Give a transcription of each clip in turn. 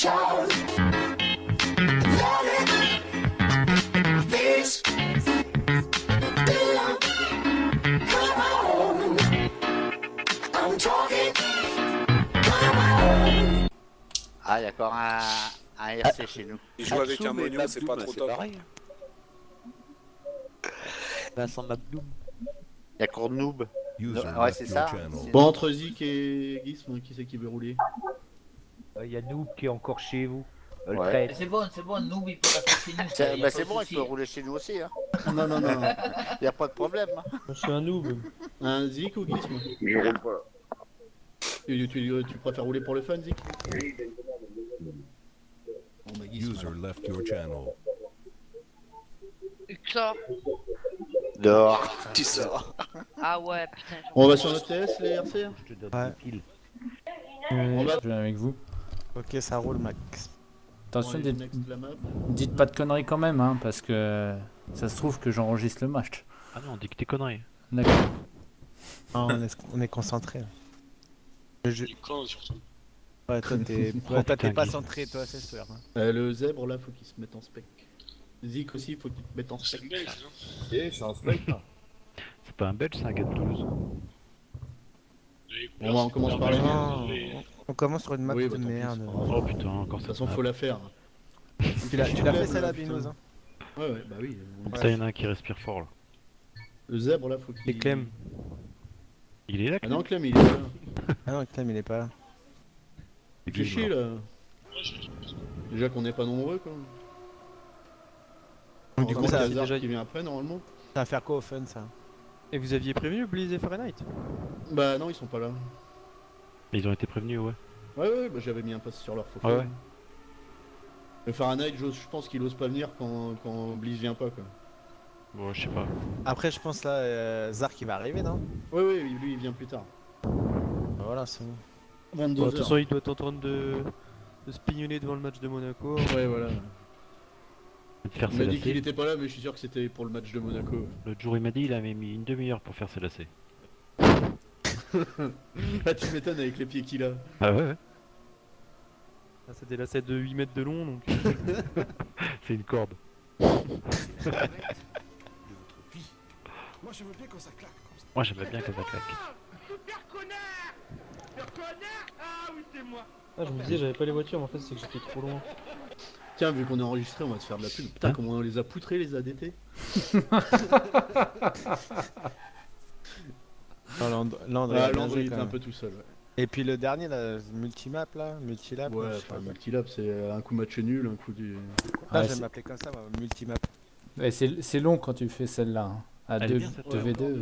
shout. Let it this belong. Come on, I'm talking. Come on. Ah, il y a encore un RC chez nous. Il joue avec un moignon, c'est pas trop top. pareil. Vincent Mabdoum. Il y a encore Noob. User Ouais, left c'est your ça. channel. C'est- Bon, entre Zik et Gizm, qui c'est qui veut rouler? Il y a Noob qui est encore chez vous. Le Ouais. traître. C'est bon, nous, il peut passer chez nous. C'est y a bah, pas c'est de bon, il souci. peut rouler chez nous aussi. Hein. Non, non, non. Il n'y a pas de problème. Hein. Je suis un noob. Un Zik ou Gizm? Je roule pas. Tu préfères rouler pour le fun, Zik? Bon, bah, Gizm, User alors. left your channel. Sors. Dehors. Tu sors. Ah ouais, putain. On va sur notre TS, les RC? Je te donne Ouais. des piles. On va Je viens avec vous. Ok, ça roule, Max. Attention, on est next la map. dites pas de conneries quand même, hein, parce que ça se trouve que j'enregistre le match. Ah non, on dit que t'es conneries. D'accord. On est concentré. Le jeu... Quand surtout. Ouais, toi t'es putain, pas Guy. centré, toi, c'est sûr. Hein. Le zèbre, là, faut qu'il se mette en spec. Zik aussi, faut qu'il se mette en C'est spec. belge, non Et je suis en spec là. C'est pas un belge, c'est un gars de Toulouse. Bon, bah, on commence par les Non, on commence sur une map Oui, de bah, tant pis, merde. c'est pas grave. Oh putain, encore De ça. toute façon, faut la faire. Tu l'as fait celle-là, Binous, hein. Ouais, ouais, bah oui. Ça, y en a un qui respire fort là. Le zèbre, là, faut qu'il... Et Clem. Il est là, Ah non, Clem, il est là. Ah non, Clem, il est pas là. Il fait chier, là. Déjà qu'on n'est pas nombreux, quoi. Donc, du coup, ça ça Hazard déjà- qui vient après, normalement. va faire quoi au fun, ça? Et vous aviez prévenu Blaze et Fahrenheit? Bah non, ils sont pas là. Ils ont été prévenus, ouais. Ouais, ouais, bah j'avais mis un pass sur leur faux. Ouais, ouais. Le Fahrenheit, je pense qu'il ose pas venir quand Bliss vient pas, quoi. Bon, je sais pas. Après, je pense là, Zark il va arriver, non? Ouais, ouais, lui, il vient plus tard. Voilà, c'est bon. 22 Bon, de toute heures. façon, il doit être en train de se pignonner devant le match de Monaco. Ouais, voilà. De faire Il ses m'a dit qu'il lacets. était pas là, mais je suis sûr que c'était pour le match de Monaco. L'autre jour, il m'a dit il avait mis une demi-heure pour faire ses lacets. Ah, tu m'étonnes avec les pieds qu'il a. Ah ouais, ouais. Ah, c'est des lacets de 8 mètres de long, donc C'est une corde. Moi, je veux bien quand ça claque. Moi, j'aimerais bien que ça claque. Super connard. Le connard. Ah oui, c'est moi. ah, je me disais j'avais pas les voitures, mais en fait c'est que j'étais trop loin. Tiens, vu qu'on est enregistré, on va se faire de la pub. Putain, Hein comment on les a poutrés, les ADT. Landry, Ah, Landry, il était un peu tout seul, ouais. Et puis le dernier, là, multimap, là, multilap. Ouais, je sais pas. enfin, multilab, c'est un coup match nul, un coup du... Ah, Ouais, j'aime c'est- m'appeler comme ça, moi, multimap. Ouais, c'est long quand tu fais celle-là. Hein. À Elle est 2 bien, cette 2v2.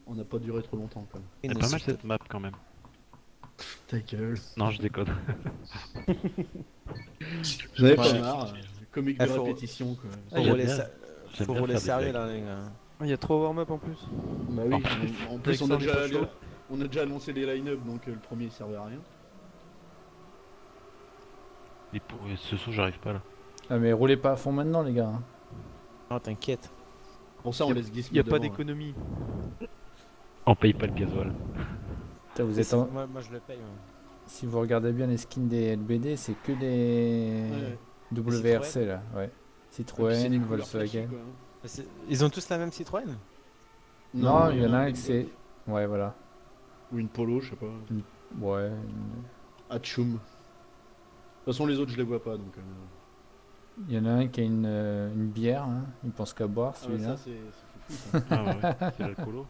On n'a pas duré trop longtemps, quand même. Elle est pas mal cette map quand même. Ta gueule. Non, je déconne. J'en avais pas Ouais. marre. Comique Ah, de faut- répétition, quoi. Faut il y a rouler, bien- faut faut bien rouler faire des sérieux, blagues. là, les gars. Ah, il y a 3 warm-up en plus. Bah oui, en plus on a, Alexandre déjà, Pochot. on a déjà annoncé les line-up, donc le premier il servait à rien. Et pour ce saut, j'arrive pas là. Ah, mais roulez pas à fond maintenant, les gars. Hein. Non, t'inquiète. Pour ça on laisse Gizmo Il y a pas devant, d'économie. On paye pas le gasoil. Putain, vous êtes en- Moi, je le paye. Moi. Si vous regardez bien les skins des LBD, c'est que des Ouais. WRC là. Ouais. Et puis, c'est Citroën, des couleurs flashy, Volkswagen. quoi, hein. Ils ont tous la même Citroën? Non, il y en a un une- qui c'est. Ouais, voilà. Ou une polo, je sais pas. Ouais. Hatchoum. De toute façon les autres je les vois pas donc... Il y en a un qui a une bière, hein. Il pense qu'à boire Ah ouais, celui-là. ça c'est fou ça. Ah ouais, c'est l'alcoolo.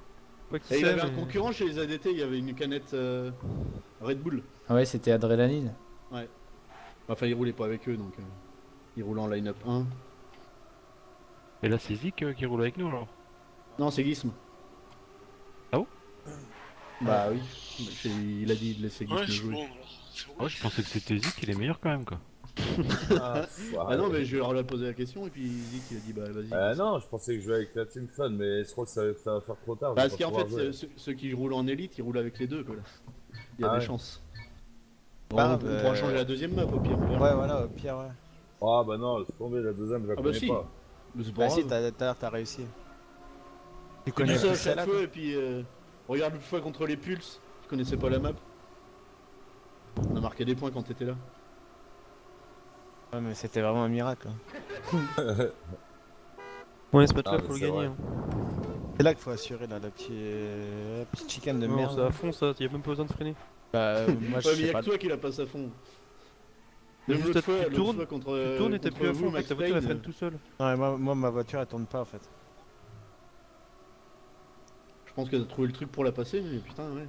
Pas qui Et il sait, avait un mais- concurrent chez les ADT, il y avait une canette Red Bull. Ah ouais, c'était Adrénaline. Enfin il roulait pas avec eux donc... il roulait en line-up 1. Et là, c'est Zik qui roule avec nous alors. Non c'est Gizm. Ah bon? Bah oui, il a dit de laisser Gizm Ouais, je suis jouer. bon alors. Ouais, je pensais que c'était Zik, il est meilleur quand même quoi. Ah non mais je leur ai posé la question et puis Zik il a dit bah vas-y. Non, je pensais que je jouais avec la Team Fun, mais je crois que ça va faire trop tard. je vais Parce pas qu'en fait, pouvoir jouer. ceux qui roulent en élite, ils roulent avec les deux, quoi. Il y a Ah des ouais. chances. Bon, Ah, on pourra changer la deuxième map au pire. on verra. Ouais, voilà, au pire, ouais. Ah bah non, laisse tomber, la deuxième, je la Ah bah connais si. pas. Mais c'est pas Bah si, grave. t'as réussi. Tu Je dis ça à plus chaque celle-là, fois et puis regarde l'autre fois contre les Pulses, je connaissais pas la map. On a marqué des points quand t'étais là. Ouais, mais c'était vraiment un miracle. Hein. Ouais, ce match-là, Ah, mais faut le c'est gagner. vrai. Hein. C'est là qu'il faut assurer là, la petite chicane de Non, merde. c'est à fond ça, y a même pas besoin de freiner. Bah, moi je Ouais, mais sais y'a pas. que toi qui la passe à fond. Mais Même juste, l'autre fois, tu l'autre tournes, fois contre, Tu tournes et t'as contre plus à vous, fond, Max ta voiture elle Payne, freine tout seul. Ouais, moi ma voiture elle tourne pas en fait. Je pense que t'as trouvé le truc pour la passer, mais putain, ouais.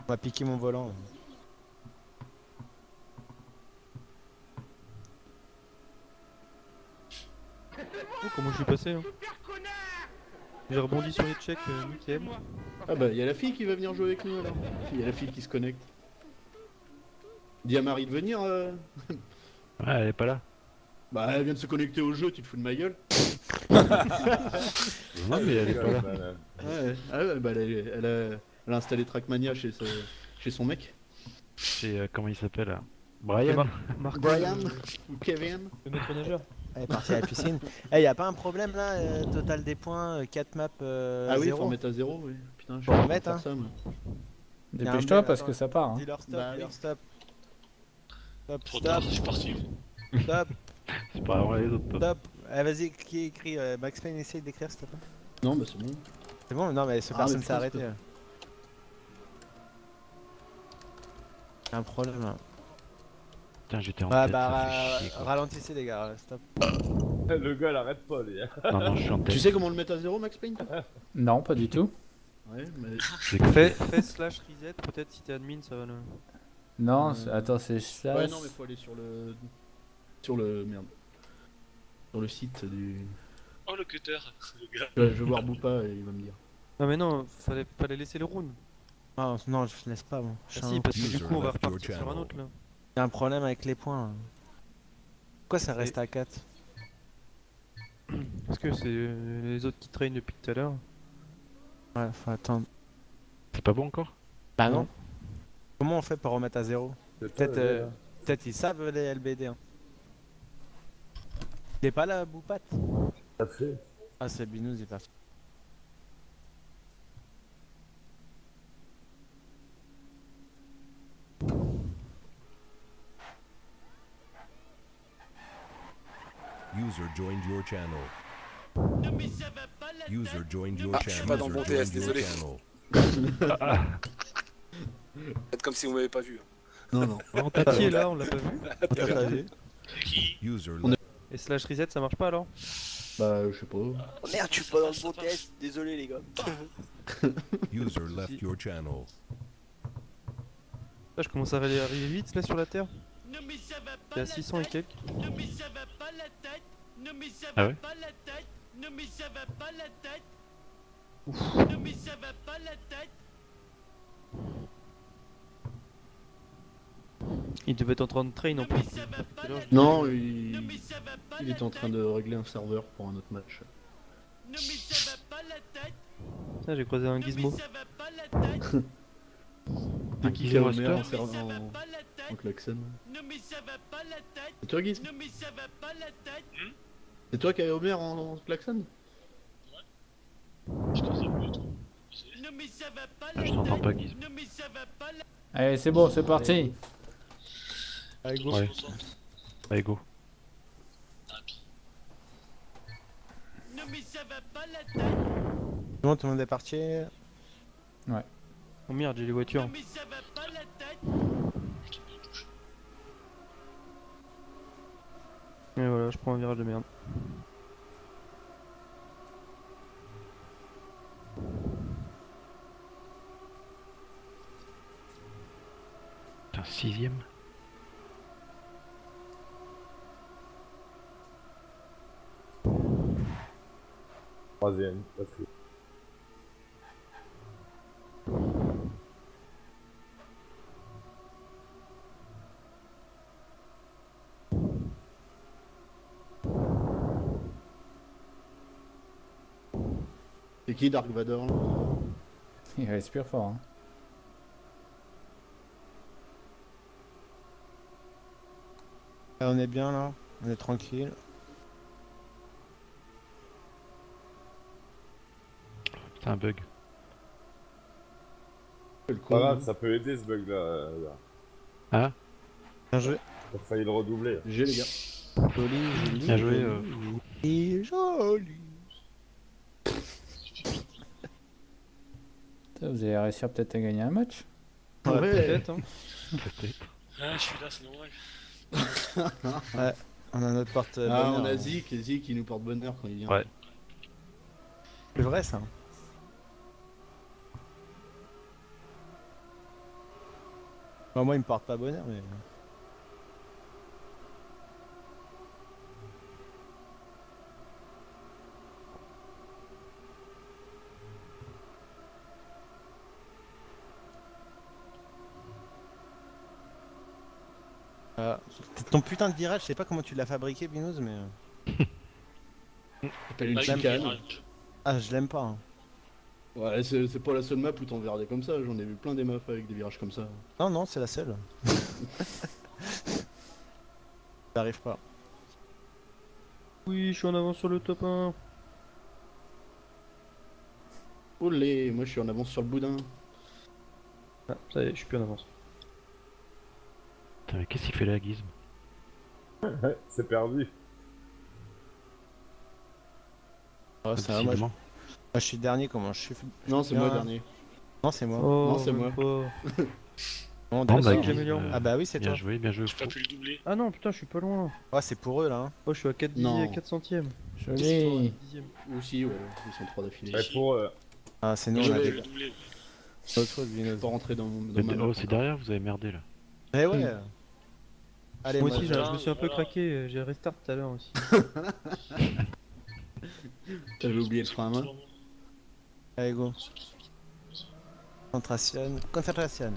On m'a piqué mon volant. Oh, comment je suis passé hein. Super connard. J'ai rebondi sur les checks, Ah oui, c'est nickel. moi. Ah bah, y'a la fille qui va venir jouer avec nous alors. Y'a la fille qui se connecte. Dis à Marie de venir. Ouais, elle est pas là. Bah, elle vient de se connecter au jeu, tu te fous de ma gueule. Non, mais elle est pas là. Ouais, ah ouais, bah, elle a installé Trackmania chez son mec. C'est comment il s'appelle là Brian. Marc, Brian ou Kevin. le maître nageur. Elle est partie à la piscine. Eh, y a pas un problème là, total des points, 4 maps, Ah oui, 0. faut remettre à 0, oui. Putain, je Faut vais remettre, faire hein. ça, moi. Dépêche-toi parce attends. que ça part. Hein. Dis-leur stop, Bah dis-leur oui. stop. Stop, Trop stop, tard, je suis parti. stop, C'est pas vraiment les autres. toi. stop. Eh, vas-y, qui écrit Max Payne, essaye d'écrire s'il te plaît. Non, bah c'est bon. C'est bon? Non, mais ce Ah, personne mais s'est putain, arrêté. c'est là. Y a un problème là. Putain, j'étais en Ouais, tête, bah ça fait chier, quoi. ralentissez les gars, stop. Le gars, il arrête pas, lui. Non, non, je suis en tête. Tu sais comment le mettre à 0, Max Payne toi Non, pas du tout. Ouais, mais. C'est quoi Fais slash reset, peut-être si t'es admin ça va le. Non, Euh, attends, c'est slash. Ouais, non, mais faut aller sur le. Sur le. Merde. Sur le site du. Oh, le cutter, le gars. Je vais voir Boupa et il va me dire. Non mais non, fallait laisser le round. Ah, non, je laisse pas bon. Ah si, parce que du coup on va repartir sur un autre là. Y a un problème avec les points. Là. Pourquoi ça C'est- reste à 4? Parce que c'est les autres qui traînent depuis tout à l'heure. Ouais, faut attendre. C'est pas bon encore Bah non. Comment on fait pour remettre à 0? C'est Peut-être toi, le gars, là. peut-être ils savent les LBD. Hein. Il est pas là, Boupat? T'as fait. Ah, c'est Binous, il est parti. User joined your channel. User joined your Ah, channel. je suis pas dans le bon User TS, joined your désolé. channel. Faites comme si vous m'avez pas vu. Non, non. Qui est là, on l'a pas vu. User Et slash reset ça marche pas alors? Bah, je sais pas. Oh merde, je suis pas dans le bon TS, désolé les gars. user left your channel. Là je commence à arriver vite là sur la terre. T'es à 600 et quelques. Ah ouais Il devait être en train de train en plus. Tout à l'heure, je- Non, il était en train de régler un serveur pour un autre match. Tiens, j'ai croisé un gizmo. C'est qui qui a Homer en serveur en klaxon? C'est toi, Guise? C'est toi qui as Homer en klaxon? Je t'entends pas, Guise. Allez, c'est bon, c'est parti. Allez, go. Ouais. Allez, go. Bon, tout le monde est parti. Oh merde, j'ai les voitures. Et voilà, je prends un virage de merde. Putain, 6ème. Troisième, parce que. C'est qui Dark Vador là? Il respire fort. Hein. Ah, on est bien là, on est tranquille. C'est un bug. Le Pas con. grave, ça peut aider ce bug là. Hein Bien joué. T'as failli le redoubler. J'ai les gars. Joli. Bien joué. Joli. Putain, vous allez réussir peut-être à gagner un match. Ouais, Peut-être, hein. Ah, je suis là, c'est normal. Ouais, on a notre porte. Ah, on a Zik, et Zik il nous porte bonheur quand il vient. Ouais. C'est vrai ça. Bon, moi il me porte pas bonheur mais. Ton putain de virage, je sais pas comment tu l'as fabriqué, Binous, mais. T'as une Bah, chicane. Ah, je l'aime pas. Hein. Ouais, c'est pas la seule map où t'en verras des comme ça, j'en ai vu plein des maps avec des virages comme ça. Non, non, c'est la seule. J'arrive pas. Oui, je suis en avance sur le top 1. Olé, moi je suis en avance sur le boudin. Ah, ça y est, je suis plus en avance. Putain, mais qu'est-ce qu'il fait là, Gizm? Ouais, c'est perdu. Ouais, ça va, moi, je suis dernier, comment je suis. Non, c'est moi le dernier. Non, c'est moi. Oh, Non, c'est même moi. pas. Bon, Bon, d'accord. bah, j'améliore. Ah bah oui, c'est toi. bien joué, bien joué. J'ai pas pu le doubler. Ah non, putain, je suis pas loin. Ouais, c'est pour eux là. Hein. Oh, je suis à 4 Non. 4 centièmes. Joli. Dixième. Aussi, ouais, ils sont trois d'affilée. Ouais, pour Ah, c'est nous, J'ai on a pas pu des... le doubler. c'est autre chose, Je Binous. vais pas rentrer dans Mais ma map. oh, c'est derrière, vous avez merdé là. Eh ouais. Allez, Moi moi, aussi, je- je me suis un peu Voilà. craqué, j'ai restart tout à l'heure aussi. J'avais oublié le frein à main. Allez, go. Concentration. Concentration.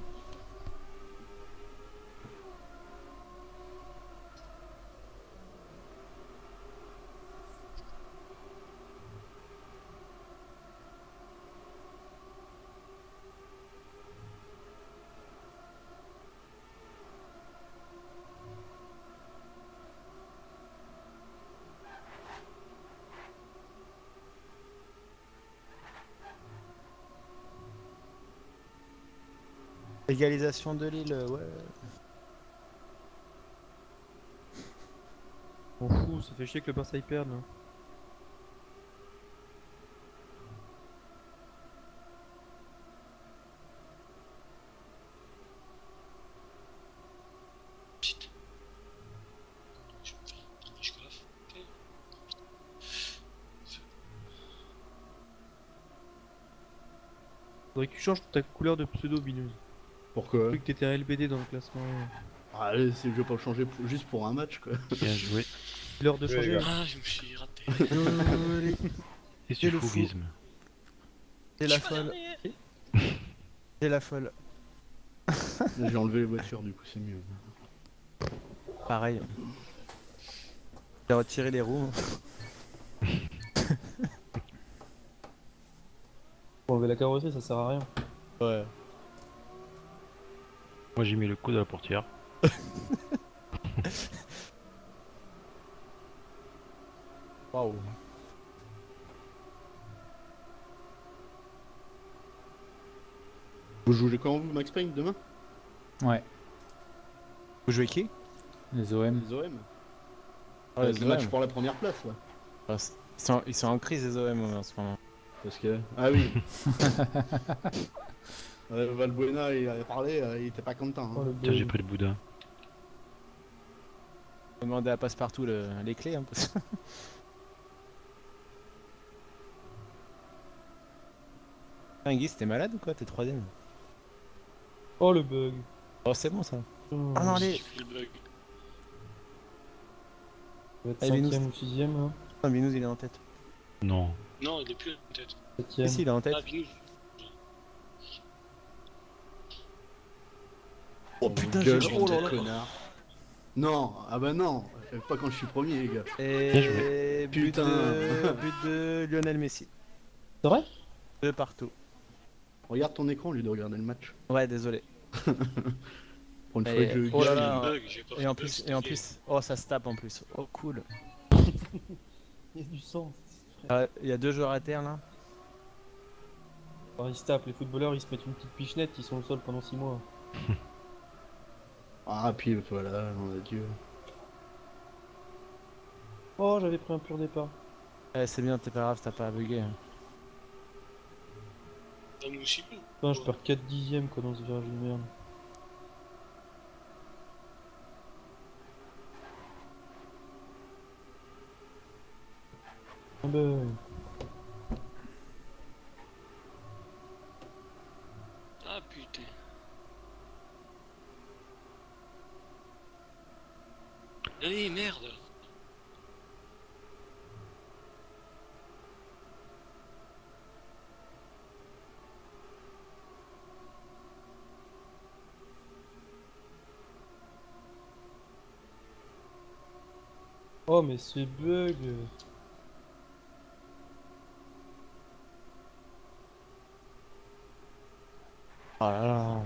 Égalisation de Lille, ouais. On fout, ça fait chier que le Barça y perde là. Putain. Je vais me faire prendre jusqu'à la fin. Faudrait que tu changes ta couleur de pseudo, Binous. Pourquoi J'ai cru que t'étais un LBD dans le classement. Ah, allez, je vais pas le changer juste pour un match quoi. Bien joué. L'heure de Ouais, changer. les gars. Ah, je me suis raté. Qu'est-ce que tu le fous, fou. Gizm? C'est la folle. C'est la folle. J'ai enlevé les voitures du coup, c'est mieux. Pareil. J'ai retiré les roues. Pour enlever la carrosserie, ça sert à rien. Ouais. Moi j'ai mis le coude à la portière. Waouh. Vous jouez quand vous, Max Payne, demain? Ouais. Vous jouez qui? Les OM. Les OM. Ouais, C'est le match pour la première place là. Ils sont en crise les OM en ce moment. Parce que. Ah oui. Valbuena il avait parlé, il était pas content. Oh, Hein. le Tiens, j'ai bug. pris le boudin. Demandez à Passepartout les clés hein, parce que- Putain, Guy, t'es malade ou quoi? T'es troisième. Oh le bug. Oh c'est bon ça. Oh, Ah non J'ai allez. fait le bug. on va être Allez, Binous. 5ème ou 6ème, hein. Non, Binous il est en tête. Non. Non, il est plus peut-être. 7ème. Mais si il est en tête. Ah, Binous. Oh putain Gueule, j'ai... bande Oh là de là. connards. Non, ah bah non, pas quand je suis premier les gars. Et but Putain. but de Lionel Messi. C'est vrai? De partout. Regarde ton écran au lieu de regarder le match. Ouais désolé. Pour une fois Et- que je oh là J'ai fait là. le bug, j'ai pas fait Et en le bug, plus, c'était et en fait. plus, oh ça se tape en plus. Oh cool. Il y a du sang. Il y a deux joueurs à terre là. Alors, ils se tapent, les footballeurs ils se mettent une petite pichenette, ils sont au sol pendant 6 mois. Ah, puis voilà, on a Dieu. Oh, j'avais pris un pur départ. C'est bien, t'es pas grave, t'as pas à bugger. Hein. Ah, nous aussi, nous. Putain, je perds 4 dixièmes quoi dans ce virage de merde. Ah ben... Ah putain. Allez, merde. Oh mais c'est bug. Oh là là.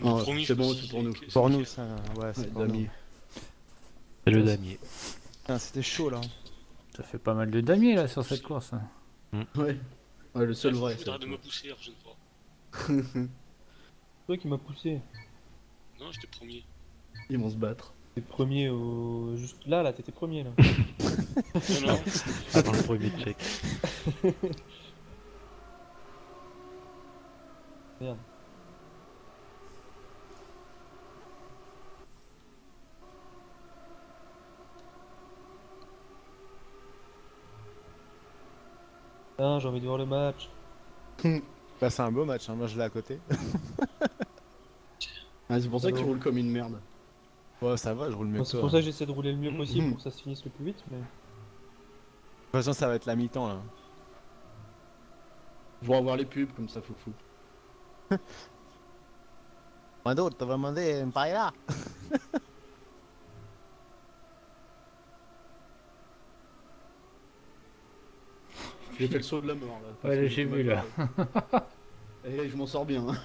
Oh, Promis, c'est je bon, me suis c'est pour nous. dit que- Pour nous, ça. Ouais, c'est Ouais, pour nous. damier. C'est le damier. Putain, c'était chaud là. Ça fait pas mal de damiers là sur cette course. Hein. Ouais. Ouais, le seul Il vrai. faudra ça. de me pousser la prochaine fois. C'est toi qui m'as poussé. Non, j'étais premier. Ils vont se battre. T'es premier au... Juste là, t'étais premier là. Non, non. Avant le premier check. Merde. Ah, j'ai envie de voir le match. Bah, c'est un beau match, hein. Moi je l'ai à côté. Ah, c'est pour ça que tu Alors. roules comme une merde. Ouais, ça va, je roule mieux Bon, que c'est toi. pour hein. ça que j'essaie de rouler le mieux possible pour que ça se finisse le plus vite, mais... De toute façon, ça va être la mi-temps là. Je vais avoir les pubs comme ça, foufou. Mando, te va demander un paella. J'ai fait le saut de la mort là. Ouais, là, j'ai vu là. Et je m'en sors bien. Hein.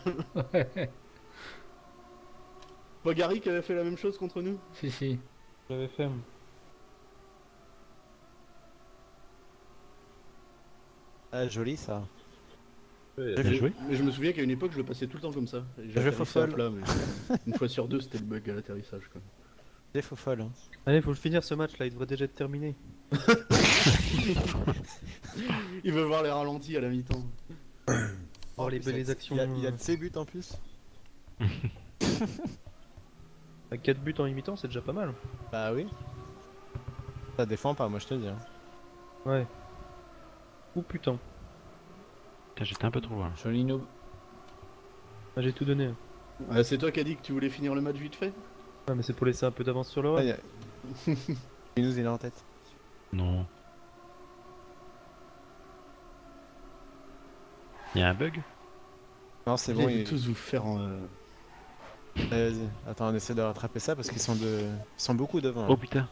Pas Gary qui avait fait la même chose contre nous? Si, si. J'avais fait... Ah, joli ça. Ouais, J'ai fait- Mais je me souviens qu'à une époque je le passais tout le temps comme ça. Et Je j'atterrissais à fofolle. plat, mais une fois sur deux c'était le bug à l'atterrissage quoi. Des faux folles. Hein. Allez, faut le finir ce match là, il devrait déjà être terminé. Il veut voir les ralentis à la mi-temps. Oh, les Il y a- belles actions... Il y a de ses buts en plus. 4 buts en imitant, c'est déjà pas mal. Bah oui. Ça défend pas, moi je te dis. Hein. Ouais. Ou putain. J'étais un peu trop loin. Joli noob. Ah, j'ai tout donné. Ouais, c'est toi qui as dit que tu voulais finir le match vite fait? Ouais, mais c'est pour laisser un peu d'avance sur le Ah, run. il y a- il nous il est en tête. Non. Il y a un bug? Non, c'est Ils bon. vont Il... tous vous faire en... Allez, vas-y. Attends, on essaie de rattraper ça parce qu'ils sont ils sont beaucoup devant. là. Oh putain. De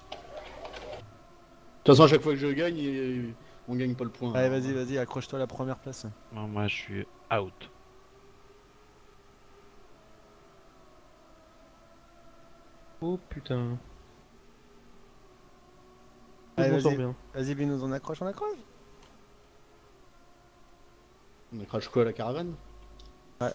toute façon à chaque fois que je gagne, on gagne pas le point. Allez, vas-y, accroche-toi à la première place. Non, moi je suis out. Oh putain. Allez, Je m'en sors vas-y. bien. Vas-y, Binous, on accroche. On a crash quoi la caravane? Ouais.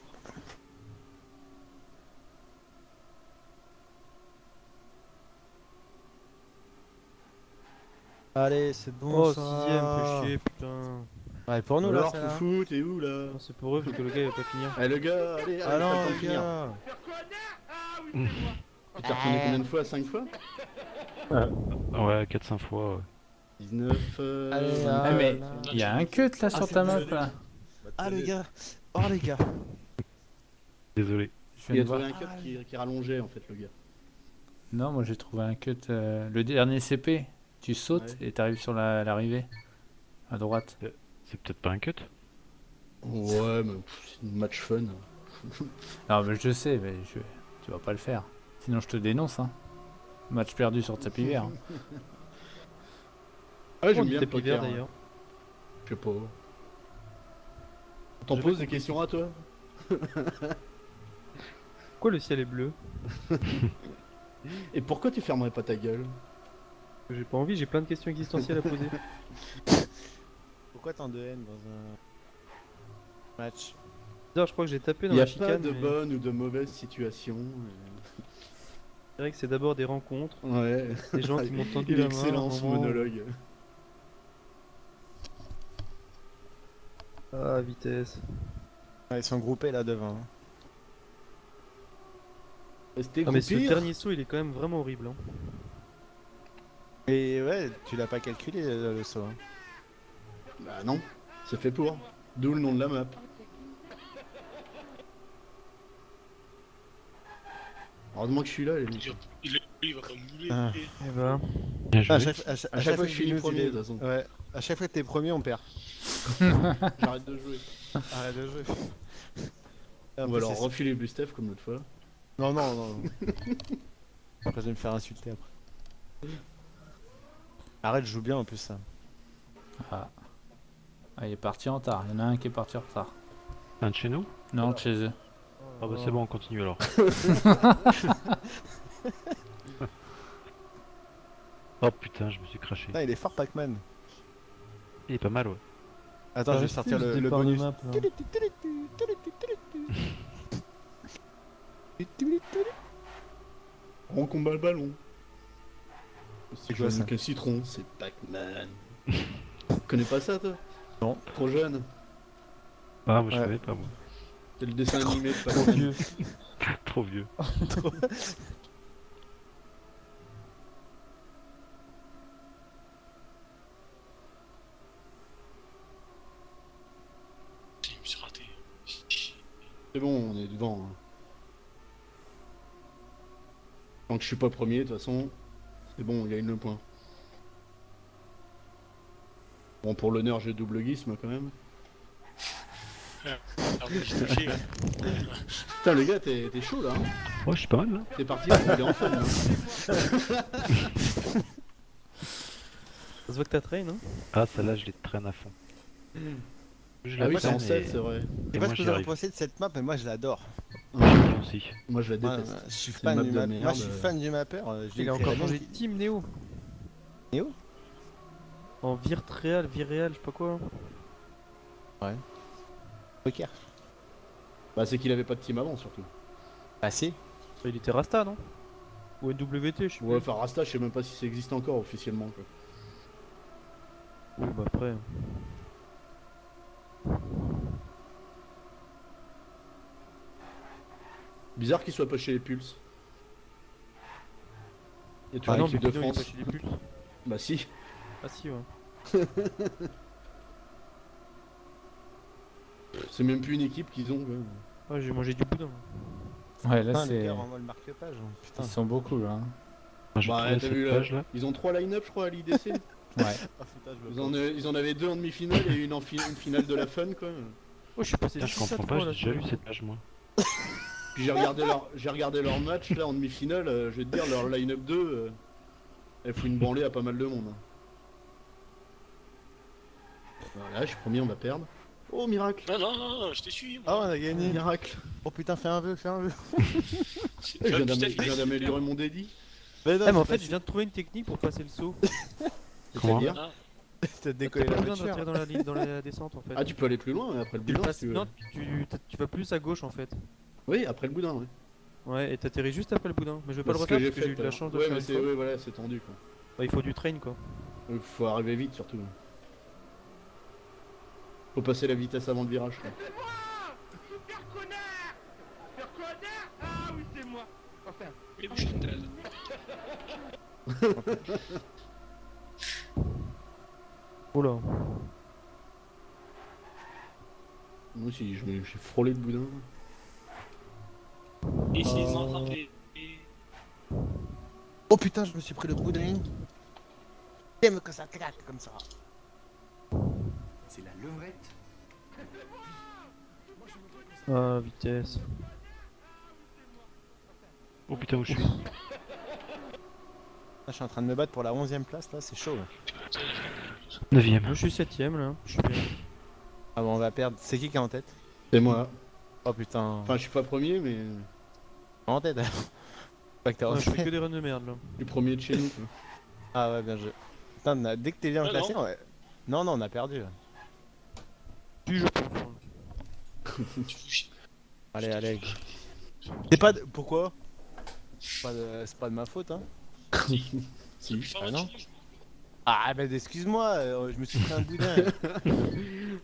Allez, c'est bon. Oh, ça. 6ème, fais chier, putain. Ouais, pour nous là. Alors celle-là. foufou, t'es où là? Non, c'est pour eux parce que le gars il va pas finir. Eh le gars, allez, Ah allez, non, pas le temps de les finir. gars. Ce connard. Ah oui, c'est moi. Tu t'es retourné combien de fois? 5 fois? Ouais, 4-5 fois. Ouais. 19... Allez, Ah, mais là. il y a un cut là sur ta map là. Ah, les gars. Oh, les gars. Désolé. Je Il a viens de trouvé voir. un cut qui rallongeait en fait le gars. Non, moi j'ai trouvé un cut. Le dernier CP. Tu sautes Ouais. et t'arrives sur l'arrivée. À droite. C'est peut-être pas un cut? Ouais, mais c'est un match fun. Non, mais je sais, mais tu vas pas le faire. Sinon je te dénonce. Hein. Match perdu sur tapis vert. hein. Ouais, j'aime Oh, bien le tapis poker. vert, d'ailleurs. Je sais pas. T'en J'ai poses pas des questions à toi? Pourquoi le ciel est bleu? Et pourquoi tu fermerais pas ta gueule? J'ai pas envie, j'ai plein de questions existentielles à poser. Pourquoi tant de haine dans un match? Bizarre, je crois que j'ai tapé Il dans n'y la a pas chicane. de mais bonne ou de mauvaise situation. C'est vrai que c'est d'abord des rencontres, Ouais. des gens qui m'ont tendu Il est la main. excellent à un ce moment. monologue. Ah, vitesse. Ouais, ils sont groupés là devant. hein. C'était Ah, mais ce groupir. dernier saut, il est quand même vraiment horrible. Hein. Et ouais, tu l'as pas calculé le saut. hein. Bah non, c'est fait pour. D'où le nom de la map. Heureusement que je suis là, les mecs. Il va pas mouler. Ah. Eh ben. À chaque À chaque fois que je finis Binous, premier, il est- de toute façon. Ouais, à chaque fois que t'es premier, on perd. J'arrête de jouer. Arrête de jouer. On va leur refiler le Steph comme l'autre fois. Non, non, non. Après, je vais me faire insulter après. Arrête, je joue bien en plus ça. Ah. Ah, il est parti en retard. Il y en a un qui est parti en retard. Un de chez nous? Non, de chez eux. Ah bah c'est bon, on continue alors. Oh putain, je me suis craché. Putain, il est fort Pac-Man. Il est pas mal, ouais. Attends, je vais sortir le départ de bonus. map, là. On combat le ballon. C'est Je quoi joue ça avec un citron, c'est Pac-Man. Tu connais pas ça toi? Non. Trop jeune. Ah, moi je Ouais. savais pas, moi. C'est le dessin animé de Trop Pac-Man. vieux. Trop vieux. Je me suis raté. C'est bon, on est devant. hein. Tant que je suis pas premier, de toute façon, c'est bon, il gagne le point. Bon, pour l'honneur, j'ai double guisme quand même. Ah, mais j'ai touché. Putain, le gars, t'es chaud là. Hein. Ouais, je suis pas mal là. T'es parti, il est en fun là. Ça se voit que t'as train, non? Ah, celle-là, je les traîne à fond. Je Ah oui, la c'est en traîne 7, et- c'est vrai. Je sais et pas moi ce que j'y vous en arrive. pensez de cette map, mais moi je l'adore. Moi aussi. Moi, je la Moi, déteste. je suis C'est fan une du map de map. merde. Moi je suis fan du mapper. Je Il a encore changé de team, Néo. Néo En Virtréal, Viréal, je sais pas quoi. Poker. Bah, c'est qu'il avait pas de team avant surtout. Bah si. Il était Rasta, non? Ou NWT, je sais Ouais, plus. enfin, Rasta, je sais même pas si ça existe encore officiellement quoi. Bon, bah après. Bizarre qu'il soit pas chez les Pulses. Il y a Ah toujours non, l'équipe mais de Pino, il est pas France. chez les Pulses. Bah, si. Ah si, ouais. C'est même plus une équipe qu'ils ont quoi. Ah, j'ai mangé du boudin. Ouais, là Putain, les c'est. gars, renvoient le marque-page. hein. Putain. Ils sont beaucoup là. hein. Moi, j'ai Bah, trouvé t'as cette vu là, page là. ils ont 3 line-up, je crois, à l'IDC. Ouais. Ah, putain, je me Ils en avaient 2 en demi-finale et une en une finale de la fun quoi. Oh, je suis passé Putain, je 6 à comprends 3 pas, là. j'ai déjà sur- vu cette page moi. Puis j'ai regardé leur match là en demi-finale, je vais te dire, leur line-up 2, elle fout une branlée à pas mal de monde. hein. Voilà, je suis premier, on va perdre. Oh, miracle! Non, non, non, non, je te suis. Ah, Moi. on a gagné. Miracle! Oh putain, fais un vœu, fais un vœu. C'est Je viens pas je viens d'améliorer mon dédit. Mais Ah, mais en fait, je viens de trouver une technique pour passer le saut. Comment? C'est-à-dire? Ah, T'as T'as décollé pas la besoin voiture. d'atterrir dans la descente en fait. Ah, tu peux aller plus loin après le Tu le boudin passes- si tu veux. non, tu vas plus à gauche en fait. Oui, après le boudin, ouais. Ouais, et t'atterris juste après le boudin. Mais je vais pas Bah, le c'est ce que refaire j'ai parce que j'ai eu fait. de la chance de Ouais, faire mais une c'est fois. ouais, voilà, c'est tendu quoi. Bah, il faut du train quoi. Faut arriver vite surtout. Faut passer la vitesse avant le virage. Quoi. C'est moi Super connard Super connard Ah oui, c'est moi. Enfin, il est bouché de tête. Oh là. Moi aussi, j'ai frôlé le boudin. Et s'ils ont attrapé. Oh putain, je me suis pris le boudin. J'aime que ça claque comme ça. c'est la levrette. Ah, vitesse. Oh putain, où je suis? Là, je suis en train de me battre pour la 11ème place là, c'est chaud. 9ème. Moi je suis 7ème là. Je suis bien. Ah bon, on va perdre. C'est qui est en tête? C'est moi. Oh putain. Enfin, je suis pas premier, mais En tête alors. Pas que t'as Ouais, je fais refait. que des runs de merde là. je suis premier de chez nous. Quoi. Ah ouais, bien joué. Putain, dès que t'es bien Ah, classé, non. ouais. Non, non, on a perdu. là. Tu je peux le faire. Allez, allez. C'est pas de... Pourquoi c'est pas de ma faute, hein. Si. Ah non. Ah, bah excuse-moi, je me suis pris un boudin.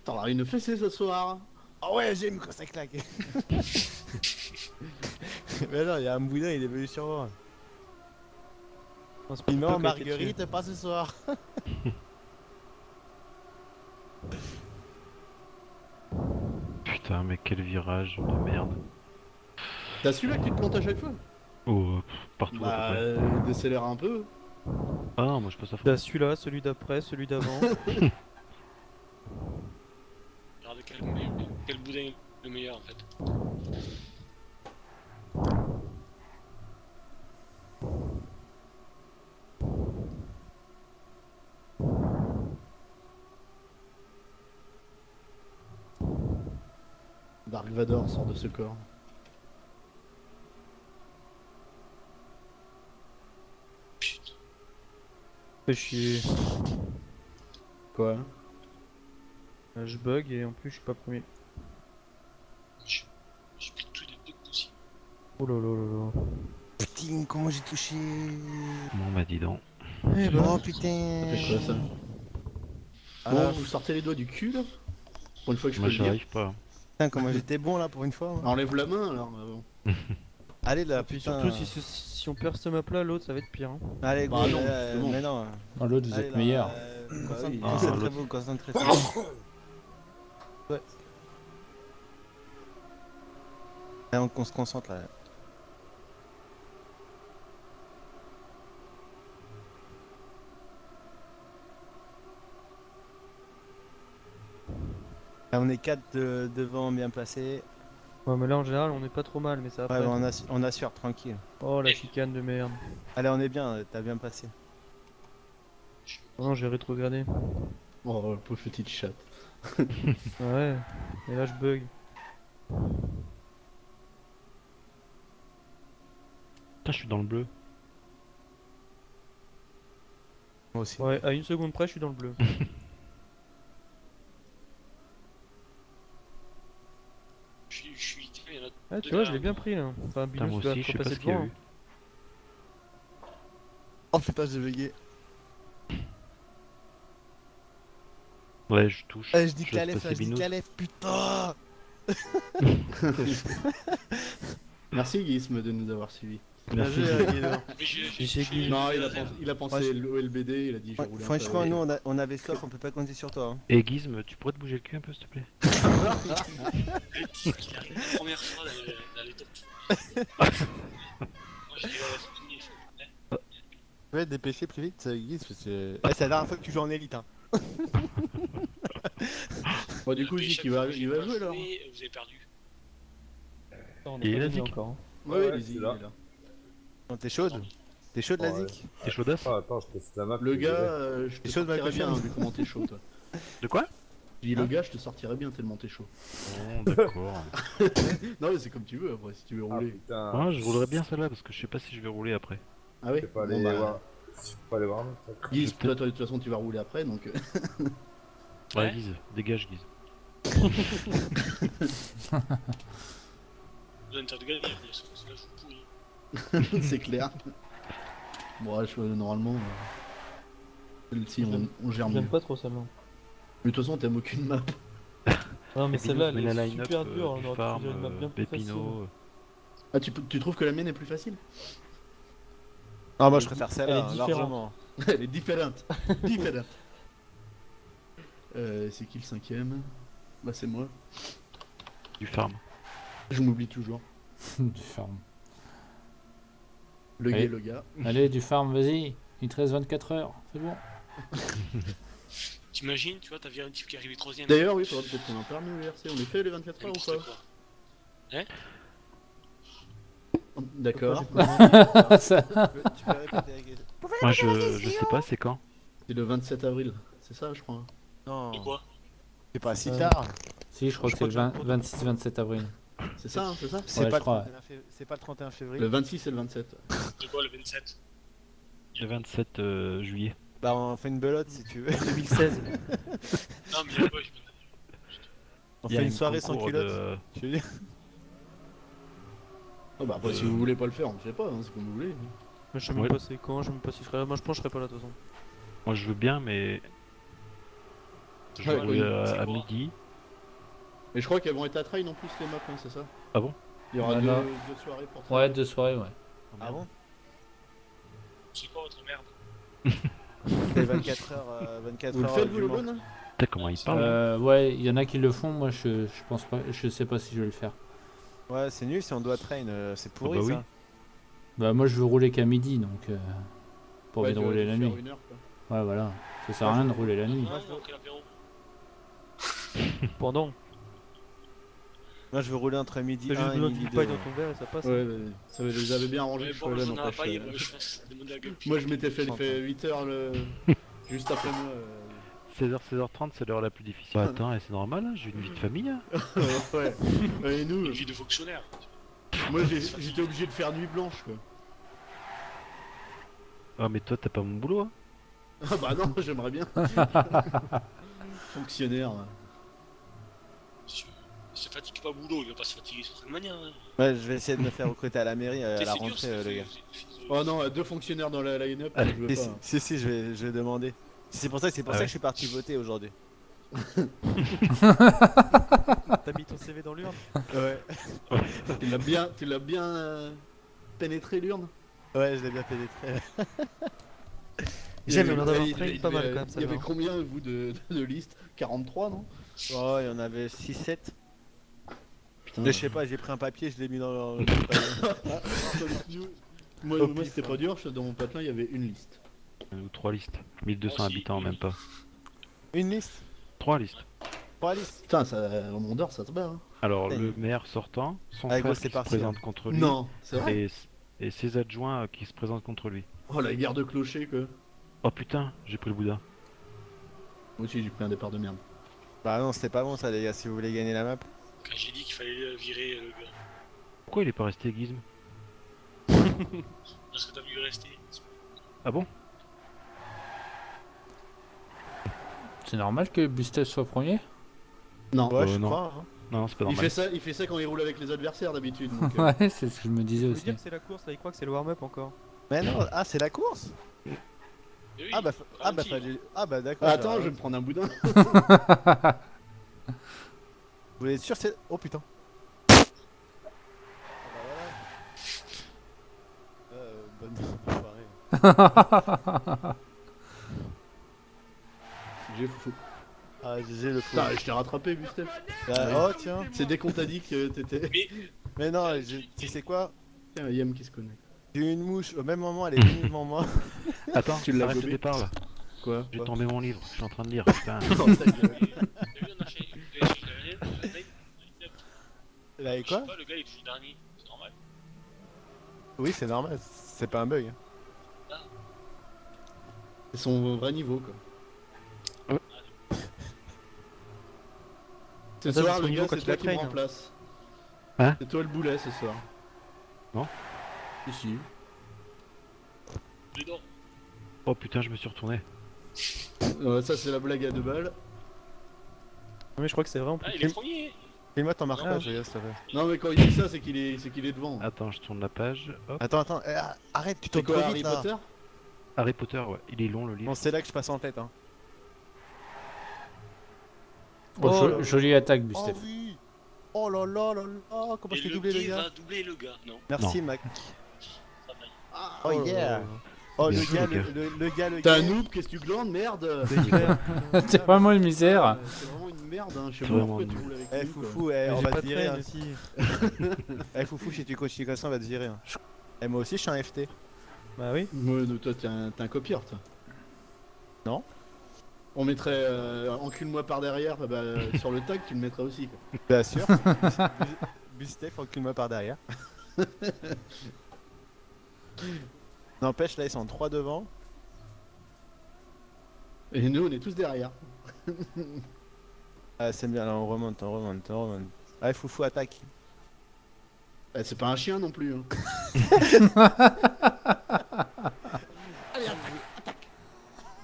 T'en as une fessée ce soir. Ah ouais, j'aime quand ça claque. Mais non, il y a un boudin, il est venu sur moi. Non, Marguerite, pas ce soir. Putain, mais quel virage de merde. T'as celui-là que tu te plantes à chaque fois? Oh, partout à Bah, peu près. décélère un peu. Ah non, moi je passe à fond. T'as celui-là, celui d'après, celui d'avant. Regarde quel boudin est le meilleur en fait. Dark Vador sort de ce corps. Fais chier. Quoi? Je bug et en plus je suis pas premier. J'ai pris tous les bugs possibles. Oh là là là là. Putain, comment j'ai touché. Bon bah dis donc. Oh putain. C'est quoi ça? Bon, vous sortez les doigts du cul là? Pour une fois que je Moi peux le dire. j'arrive pas. Putain, comment j'étais bon là pour une fois. Moi. Enlève la main alors. Bon. Allez là, Puis putain. surtout si on perd ce map là, l'autre ça va être pire. Hein. Allez, go, Bah non, c'est bon. mais non. Non, l'autre, vous Allez, êtes là, meilleur. oui. Concentrez-vous, concentrez-vous. Ouais. Allez, on se concentre là. Là, on est 4 devant bien placés. Ouais, mais là en général on est pas trop mal, mais ça va Ouais, après. on assure, tranquille. Oh la chicane de merde. Allez, on est bien, t'as bien passé. Oh non, j'ai rétrogradé. Oh, pauvre petite chatte. Ouais, et là je bug. Putain, je suis dans le bleu. Moi aussi. Ouais, à une seconde près je suis dans le bleu. Je suis il y en a Ah, deux tu vois, je l'ai derrière bien pris là. Enfin, Putain, moi Binous aussi, je sais pas ce qu'il y a eu. Oh putain, j'ai bugué. Ouais, je touche. Je dis Je laisse Calef, passer je dis Binous. Calef, putain. Merci Guisme de nous avoir suivis. Bien joué, Guido. Mais J'ai glissé. Non, il a pensé l'OLBD, il a dit j'ai Ouais, roulé un franchement, peu. nous on avait soif, on peut pas compter sur toi. Hein. Et Gizm, tu pourrais te bouger le cul un peu s'il te plaît? Le type qui arrive la première fois dans les top. Moi j'ai dit ouais, Ouais, dépêchez plus vite, Guiz, parce que. C'est la dernière fois que tu joues en élite. Hein. Bon, du coup, Zik, il va jouer alors. Vous avez perdu. On Et est la pas fini zik. encore. Hein. Ouais, Ouais, Zik, c'est là. il est là. Non, t'es chaude? T'es chaude, la Ouais. Zik? T'es chaudasse? Ah, attends, je teste la map. Le je gars, dirais. je te T'es chaud de ma sortirais bien confirme. vu comment t'es chaud, toi. De quoi? Je dis, le gars, je te sortirais bien tellement t'es chaud. Bon, d'accord. Non, mais c'est comme tu veux après, si tu veux Ah rouler. putain. Moi, je roulerais bien celle-là parce que je sais pas si je vais rouler après. Ah ouais? Je peux pas Bon, aller bah, voir. Je peux pas aller voir. ça. Guise, toi, de toute façon, tu vas rouler après, donc. Ouais, Giz, dégage Giz. Vous allez me faire de gagner, parce que là je vous pourris. C'est clair. Bon, ouais, normalement. Celle-ci, on gère mieux. J'aime pas trop celle-là. Mais de toute façon, t'aimes aucune map. Non, mais celle-là Mais elle la est line-up, super dure. On du aurait farm, pu faire une map bien plus facile. Pépino. Ah, tu trouves que la mienne est plus facile? Ah, moi je préfère Elle celle-là, est différente. largement. Elle est différente. Différente. C'est qui le cinquième? Bah, c'est moi. Du farm. Je m'oublie toujours. Du farm. Le gars, Allez. le gars. Allez, du farm, vas-y. Il te reste 24 heures, c'est bon. T'imagines, tu vois, t'as vu un type qui est arrivé 3ème. D'ailleurs, oui, faudrait peut-être qu'on en permis au VRC. On les fait les 24 heures ou N'importe pas? quoi. D'accord. Ça- Tu peux répéter la question? Moi, je sais pas, c'est quand? C'est le 27 avril. C'est ça, je crois. Non, De quoi? c'est pas si tard. Si, je crois que c'est le 26-27 avril. C'est ça, hein, c'est ça? C'est Ouais, pas, je crois, c'est pas le 31 Le février. 26 et le 27. De quoi le 27? Le 27 juillet. Bah, on fait une belote si tu veux. 2016. Non, mais ouais, On Il y a fait une soirée sans concours culotte. de- Je veux dire. Ah bah après, si vous voulez pas le faire, on le fait pas, hein, c'est comme vous voulez. Moi, je sais même Ouais. pas c'est quand, je sais même pas si je serai là. Moi, je pense que je serai pas là de toute façon. Moi je veux bien, mais. Je Ouais, vais jouer c'est à quoi midi. Et je crois qu'elles vont être à train en plus les maps, hein, c'est ça? Ah bon? Il y aura Bah, deux, non. deux soirées pour ça. Ouais, 2 soirées, ouais. Ah bon? C'est quoi votre merde? C'est 24 heures, 24 Vous le heures faites vous du le Mans. bon? Putain, comment il parle? Ouais, il y en a qui le font, moi je pense pas, je sais pas si je vais le faire. Ouais, c'est nul si on doit train, c'est pourri bah oui. ça. Bah moi je veux rouler qu'à midi, donc pas Ouais, envie de tu vas rouler la faire nuit. une heure, quoi. Ouais, voilà, ça sert à rien de rouler la nuit. Non, non, quel apéro. Pendant. Moi je veux rouler entre midi T'as juste 1 et besoin midi d'une 2. paille dans ton verre et ça passe. Ouais, ça les avait bien arrangé Mais ce bon, choix-là, j'en ai n'empêche, pas hier, je pense. Demander à Guppy. Moi je m'étais fait 8 heures juste après moi. 16h, 16h30, c'est l'heure la plus difficile. Bah, attends, et c'est normal, hein, j'ai une vie de famille. Hein. Ouais. Ouais, et nous, Une vie de fonctionnaire. moi j'étais obligé de faire nuit blanche quoi. Ah, mais toi, t'as pas mon boulot, hein? Ah bah non, j'aimerais bien. Fonctionnaire. Monsieur, il se fatigue pas au boulot, il va pas se fatiguer sur cette manière. Hein. Ouais, je vais essayer de me faire recruter à la mairie à la C'est dur, rentrée, ce que les gars. Oh non, 2 fonctionnaires dans la line-up, je Allez, veux Si, pas. si, si, je vais demander. C'est pour ça que ouais. je suis parti voter aujourd'hui. T'as mis ton CV dans l'urne? Ouais. Tu l'as bien pénétré l'urne. Ouais, je l'ai bien pénétré. J'aime Il y l'air avait- d'avoir il- train il- pas mal il- quand même, ça Il y avait va. combien vous de listes? 43 non? Oh, il y en avait 6-7. Putain. Mais je sais pas, j'ai pris un papier, je l'ai mis dans le. Moi, Au moi pif, c'était hein. pas dur, dans mon patelin il y avait une liste. Ou 3 listes. 1200 Moi aussi, habitants, oui. même pas. Une liste 3 listes. 3 listes. Putain, ça, au Mont d'Or ça se bat hein. Alors, Putain, le maire sortant, son Allez, frère gros, c'est qui parti, se présente contre lui, Non, c'est vrai. et ses adjoints qui se présentent contre lui. Oh la guerre de clochers quoi. Oh putain, j'ai pris le boudin. Moi aussi j'ai pris un départ de merde. Bah non, c'était pas bon ça, les gars, si vous voulez gagner la map. Quand j'ai dit qu'il fallait virer le gars. Pourquoi il est pas resté Gizm? Parce que t'as vu rester. Ah bon? C'est normal que Bustef soit premier? Non, Ouais, je non. crois. Hein. Non, c'est pas il normal. fait ça quand il roule avec les adversaires d'habitude. donc, Ouais, c'est ce que je me disais Ça veut aussi. dire que c'est la course, là, il croit que c'est le warm-up encore. Mais non, ah, c'est la course. Et oui, Ah bah, ah bah, gentil. fallait... ah bah d'accord. Attends, alors, je vais me prendre un boudin. Vous êtes sûr c'est. Oh putain. Bonne soirée. J'ai fou. Ah, GG le fou. Putain, je t'ai rattrapé, Gustave. Oh tiens. C'est dès qu'on t'a dit que t'étais. Mais non, tu sais quoi? Tiens, Yam qui se connecte. J'ai eu une mouche au même moment, elle est venue devant moi. Attends, Tu l'as arrête le gobé départ là. Quoi? J'ai tombé mon livre, je suis en train de lire. Putain. Oh, ta gueule. T'as vu, on a fait. Là, et Je sais quoi? pas, le gars il est toujours dernier, c'est normal. Oui, c'est normal, c'est pas un bug. C'est son vrai niveau, quoi. Ce Ça, soir, c'est le son gars, niveau quand c'est il toi la qui me traîne. remplace. Hein? C'est toi le boulet ce soir. Non. Ici. Les dents. Oh putain, je me suis retourné. Ça, c'est la blague à 2 balles. Mais je crois que c'est vrai en plus. Ah, il est premier. Fais-moi ton marquage, Ah, les gars, s'il te plaît. Non, mais quand il dit ça, c'est qu'il est devant. Attends, je tourne la page. Hop. Attends, arrête, tu C'est tournes quoi, trop Harry vite là. Potter? Harry Potter, ouais. Il est long le livre. Non, c'est là que je passe en tête. Hein. Oh, Oh là là. jolie attaque, Oh Bustef. oui. Oh là là là là, comment Et je t'ai le doublé, les pied gars. va doubler le gars, non? Merci, Non. Mac. Ça va. Oh yeah. Oh, Bien le joué, gars, les gars. le gars, T'es un noob, qu'est-ce que tu glandes, merde? C'est vraiment une misère. C'est vraiment une merde, hein. Je sais C'est pas pourquoi vraiment tu nul. roules avec Eh nous, quoi. Foufou, Mais on j'ai va pas te de virer. train Hein. aussi. Eh Foufou, si tu continues comme ça, on va te virer. Hein. Eh moi aussi, je suis un FT. Bah oui. Ouais, donc toi, t'es un copieur, toi. Non. On mettrait encule-moi par derrière, bah, sur le tag, tu le mettrais aussi, quoi. Bien sûr. Bustef, encule-moi par derrière. N'empêche, là, ils sont 3 devant. Et nous, on est tous derrière. Ah, c'est bien, là, on remonte. Allez, Foufou, attaque. Eh, c'est pas un chien non plus. Hein.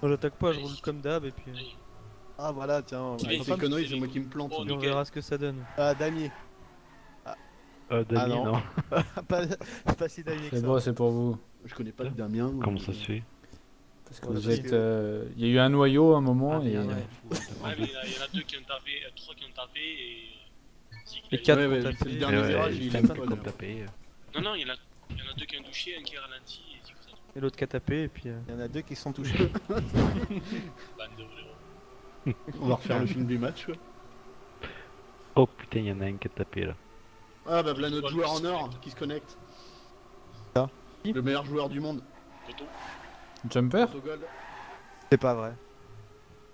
Moi j'attaque pas, je roule comme d'hab et puis. Ah voilà, tiens. Qui Avec vient ces de- conneries, c'est moi qui me plante. Oh, On nickel. verra ce que ça donne. Ah, damier. Dany, non. non. pas si damier que C'est ça. bon, c'est pour vous. Je connais pas de Damien. moi. Comment ça se fait? Parce que Ouais, vous parce êtes. que- Il y a eu un noyau à un moment Ah, et. merde, Ouais, mais il y en a deux qui ont tapé, trois qui ont tapé et. Zik, Et il a- quatre Ouais, pour ouais, taper. c'est le dernier virage, il aime pas. comme d'ailleurs. tapé. Non, non, il y en a deux qui ont touché, un qui est ralenti et Zik, ça Et l'autre qui a tapé, et puis. Il y en a 2 qui sont touchés. bande de voléros. On va refaire le film du match. Quoi. Oh putain, il y en a un qui a tapé là. Ah bah voilà notre joueur en or qui se connecte. Ça. Le meilleur joueur du monde. Photo. Jumper Autogol. C'est pas vrai.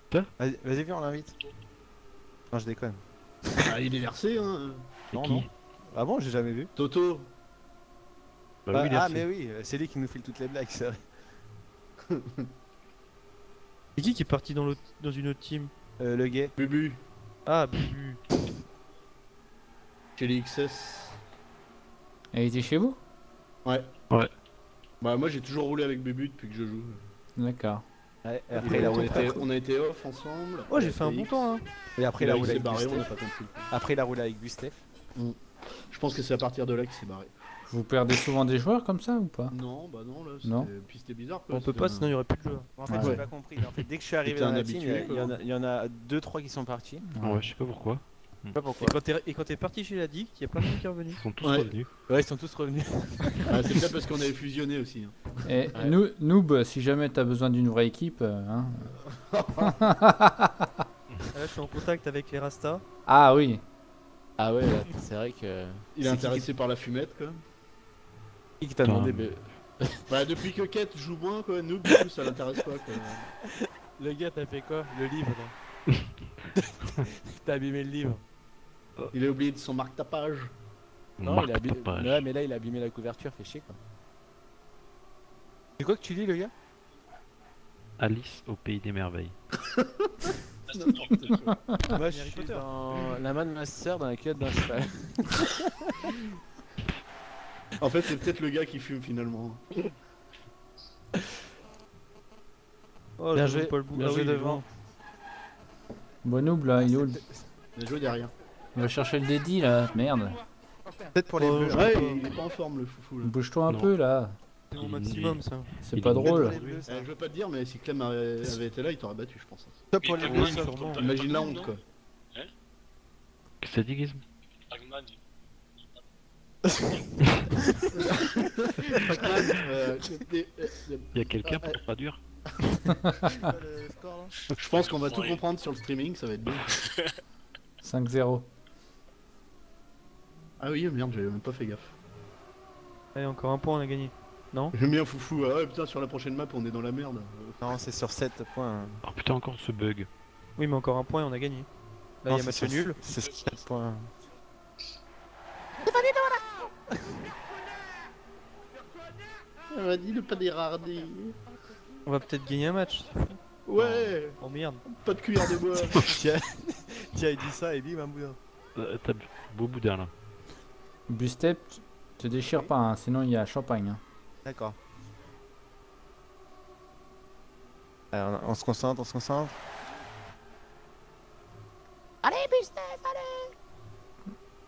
Quoi? Vas-y, viens, on l'invite. Non, je déconne. Ah, il est versé, hein. C'est Non, qui? non. Ah bon, j'ai jamais vu. Toto. Bah oui, il est ah, reçu. mais oui, c'est lui qui nous file toutes les blagues, c'est vrai. C'est qui est parti dans une autre team? Le gay. Bubu. Ah, Bubu. Chez les XS. Elle était chez vous? Ouais. Ouais. Bah moi j'ai toujours roulé avec Bubu depuis que je joue. D'accord. Ouais, et Et après, il a roulé. on a été off ensemble. Oh, j'ai fait un bon temps, hein. Et après, Et il a là, il roulé s'est avec barré, on n'a Gustave. pas compris. Après, il a roulé avec Gustave. Je pense que c'est à partir de là qu'il s'est barré. Vous perdez souvent des joueurs comme ça ou pas? Non, bah non, là, Non. puis c'était bizarre. Quoi, On peut pas, sinon il y aurait plus de joueurs. En fait, Ouais. j'ai pas compris. En fait, dès que je suis arrivé T'étais dans un la team, habitué, il y en a 2-3 qui sont partis. Ouais, je sais pas pourquoi. Je sais pas pourquoi. Et quand t'es parti chez la DIC, il y a plein de gens qui sont revenus. Ils sont tous Ouais. revenus. Ouais, ils sont tous revenus. Ah, c'est peut-être parce qu'on avait fusionné aussi. Hein. Et Ouais. Noob, si jamais t'as besoin d'une vraie équipe, hein. Ah, là, je suis en contact avec les Rastas. Ah oui. Ah ouais, là, c'est vrai que. Il est intéressé par la fumette, quoi. Qui t'a demandé Bah depuis que Kate joue moins, quoi, nous, du coup, ça l'intéresse pas, quoi. Le gars, t'as fait quoi? Le livre, là. T'as abîmé le livre. Il a oublié de son marque-tapage. Non, Marque il a abîmé. tapage. Ouais, mais là, il a abîmé la couverture, fait chier, quoi. C'est quoi que tu lis, le gars? Alice au pays des merveilles. Moi, je suis dans la main de ma sœur dans la culotte d'un cheval. En fait, c'est peut-être le gars qui fume finalement. Oh, Bien je joué, joue pas le bout. bien Ah joué oui, il est devant. devant. Bon Noob là, il est où le- Il a joué derrière. On va chercher le dédi là, merde. Peut-être pour les Oh, bleus. Ouais, hein. il est pas en forme le foufou là. Bouge-toi un Non. peu là. C'est mon maximum, ça. C'est Il pas est drôle. Pour les bleus, ça. Je veux pas te dire, mais si Clem avait été là, il t'aurait battu, je pense. Top pour les Et bleus, Pac-Man, ça. sûrement. Imagine la honte, quoi. Qu'est-ce que ça dit, Gizm? Pac-Man, Il y a quelqu'un pour traduire? Je pense qu'on va tout comprendre sur le streaming, ça va être bien. 5-0. Ah oui, merde, j'avais même pas fait gaffe. Allez, encore un point, on a gagné. Non? J'aime bien foufou. Ah ouais, putain, sur la prochaine map, on est dans la merde. Non, c'est sur 7 points. Oh putain, encore ce bug. Oui, mais encore un point et on a gagné. Là, il y a match nul. C'est 7 points. On m'a dit de pas dérarder. On va peut-être gagner un match. Ouais, Oh merde. pas de cuillère de bois. Tiens, il dit ça et bim, un boudin. T'as beau boudin là. Bustep, te déchire pas, hein, sinon il y a champagne. Hein. D'accord. Alors, on se concentre, on se concentre.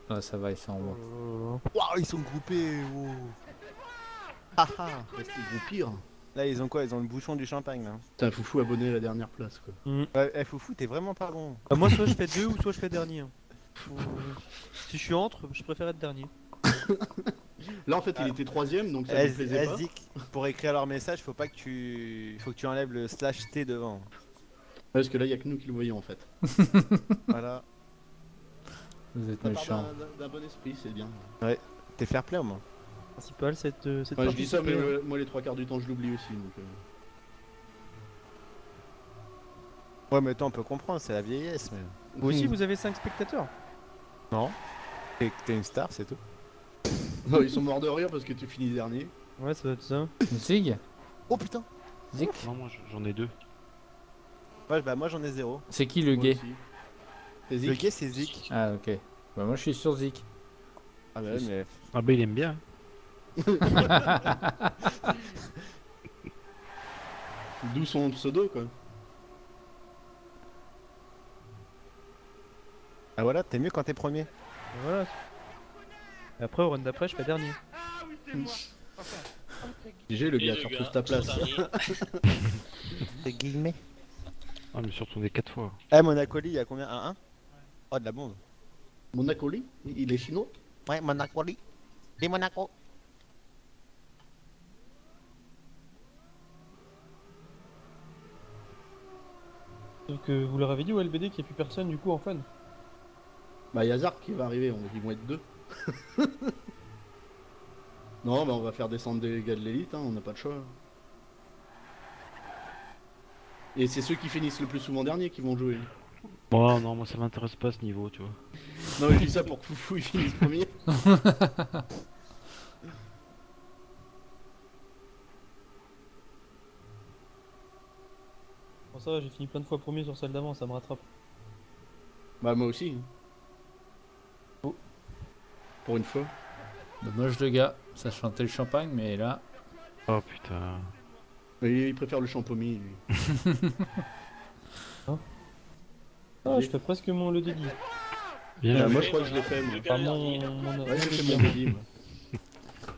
Ah, ça va, ils sont en haut. Waouh, ils sont groupés. Wow. Ah ah. Restez gros pire. Là, ils ont quoi? Ils ont le bouchon du champagne là. Putain, foufou abonné à la dernière place, quoi. Ouais, Foufou, t'es vraiment pas bon. Bah, moi, soit je fais 2 ou soit je fais dernier. hein. Si je suis entre, je préfère être dernier. Là, en fait, il était troisième, donc ça me plaisait pas. Azik, pour écrire leur message, faut que tu enlèves le /t devant. Ouais, parce que là, il y a que nous qui le voyons, en fait. Voilà. Vous êtes Ça part méchants. d'un bon esprit, c'est bien. T'es fair play au moins. Principal, cette Ouais, je partie dis ça, mais super. moi, les trois quarts du temps, je l'oublie aussi, donc... Ouais, mais toi, on peut comprendre, c'est la vieillesse. Mais... Vous aussi, vous avez 5 spectateurs. Non. T'es une star, c'est tout. Non, ils sont morts de rire parce que tu finis dernier. Ouais, ça doit être ça. Zig? Oh putain. Zik? Non, moi j'en ai 2. Ouais, bah moi j'en ai 0. C'est qui le Moi gay? aussi. C'est Le Zik. gay, c'est Zik. Ah, ok. Bah, moi je suis sur Zik. Ah bah ouais, mais... Ah bah il aime bien. D'où son pseudo, quoi. Ah voilà, t'es mieux quand t'es premier. Voilà. Et après, au run d'après, je fais dernier. Ah oui, c'est moi. Enfin, GG, le Et gars, le tu gars, retrouves ta place. toujours C'est guillemets. Ah, je me suis retourné 4 fois. Eh, Monacoli, il y a combien? 1-1? Oh, de la bombe. Monacoli, il est chinois. Ouais, Monacoli. Et Monaco. Donc, vous leur avez dit au LBD qu'il n'y a plus personne du coup en fun. Bah, y a Zark qui va arriver, ils vont être 2. Non, bah on va faire descendre des gars de l'élite, hein, on n'a pas de choix. Et c'est ceux qui finissent le plus souvent dernier qui vont jouer. Bon, non, moi ça m'intéresse pas ce niveau, tu vois. Non, mais je dis ça pour que Foufou il finisse premier. Bon, ça va, j'ai fini plein de fois premier sur celle d'avant, ça me rattrape. Bah, moi aussi. Oh. Pour une fois. Dommage le gars, ça chantait le champagne, mais là. Oh putain. Mais il préfère le champomis, lui. Ah, je fais presque mon le dédi. Bien joué. Moi, je crois que je l'ai fait, moi. Enfin, mon Ouais, j'ai fait mon dédi, moi.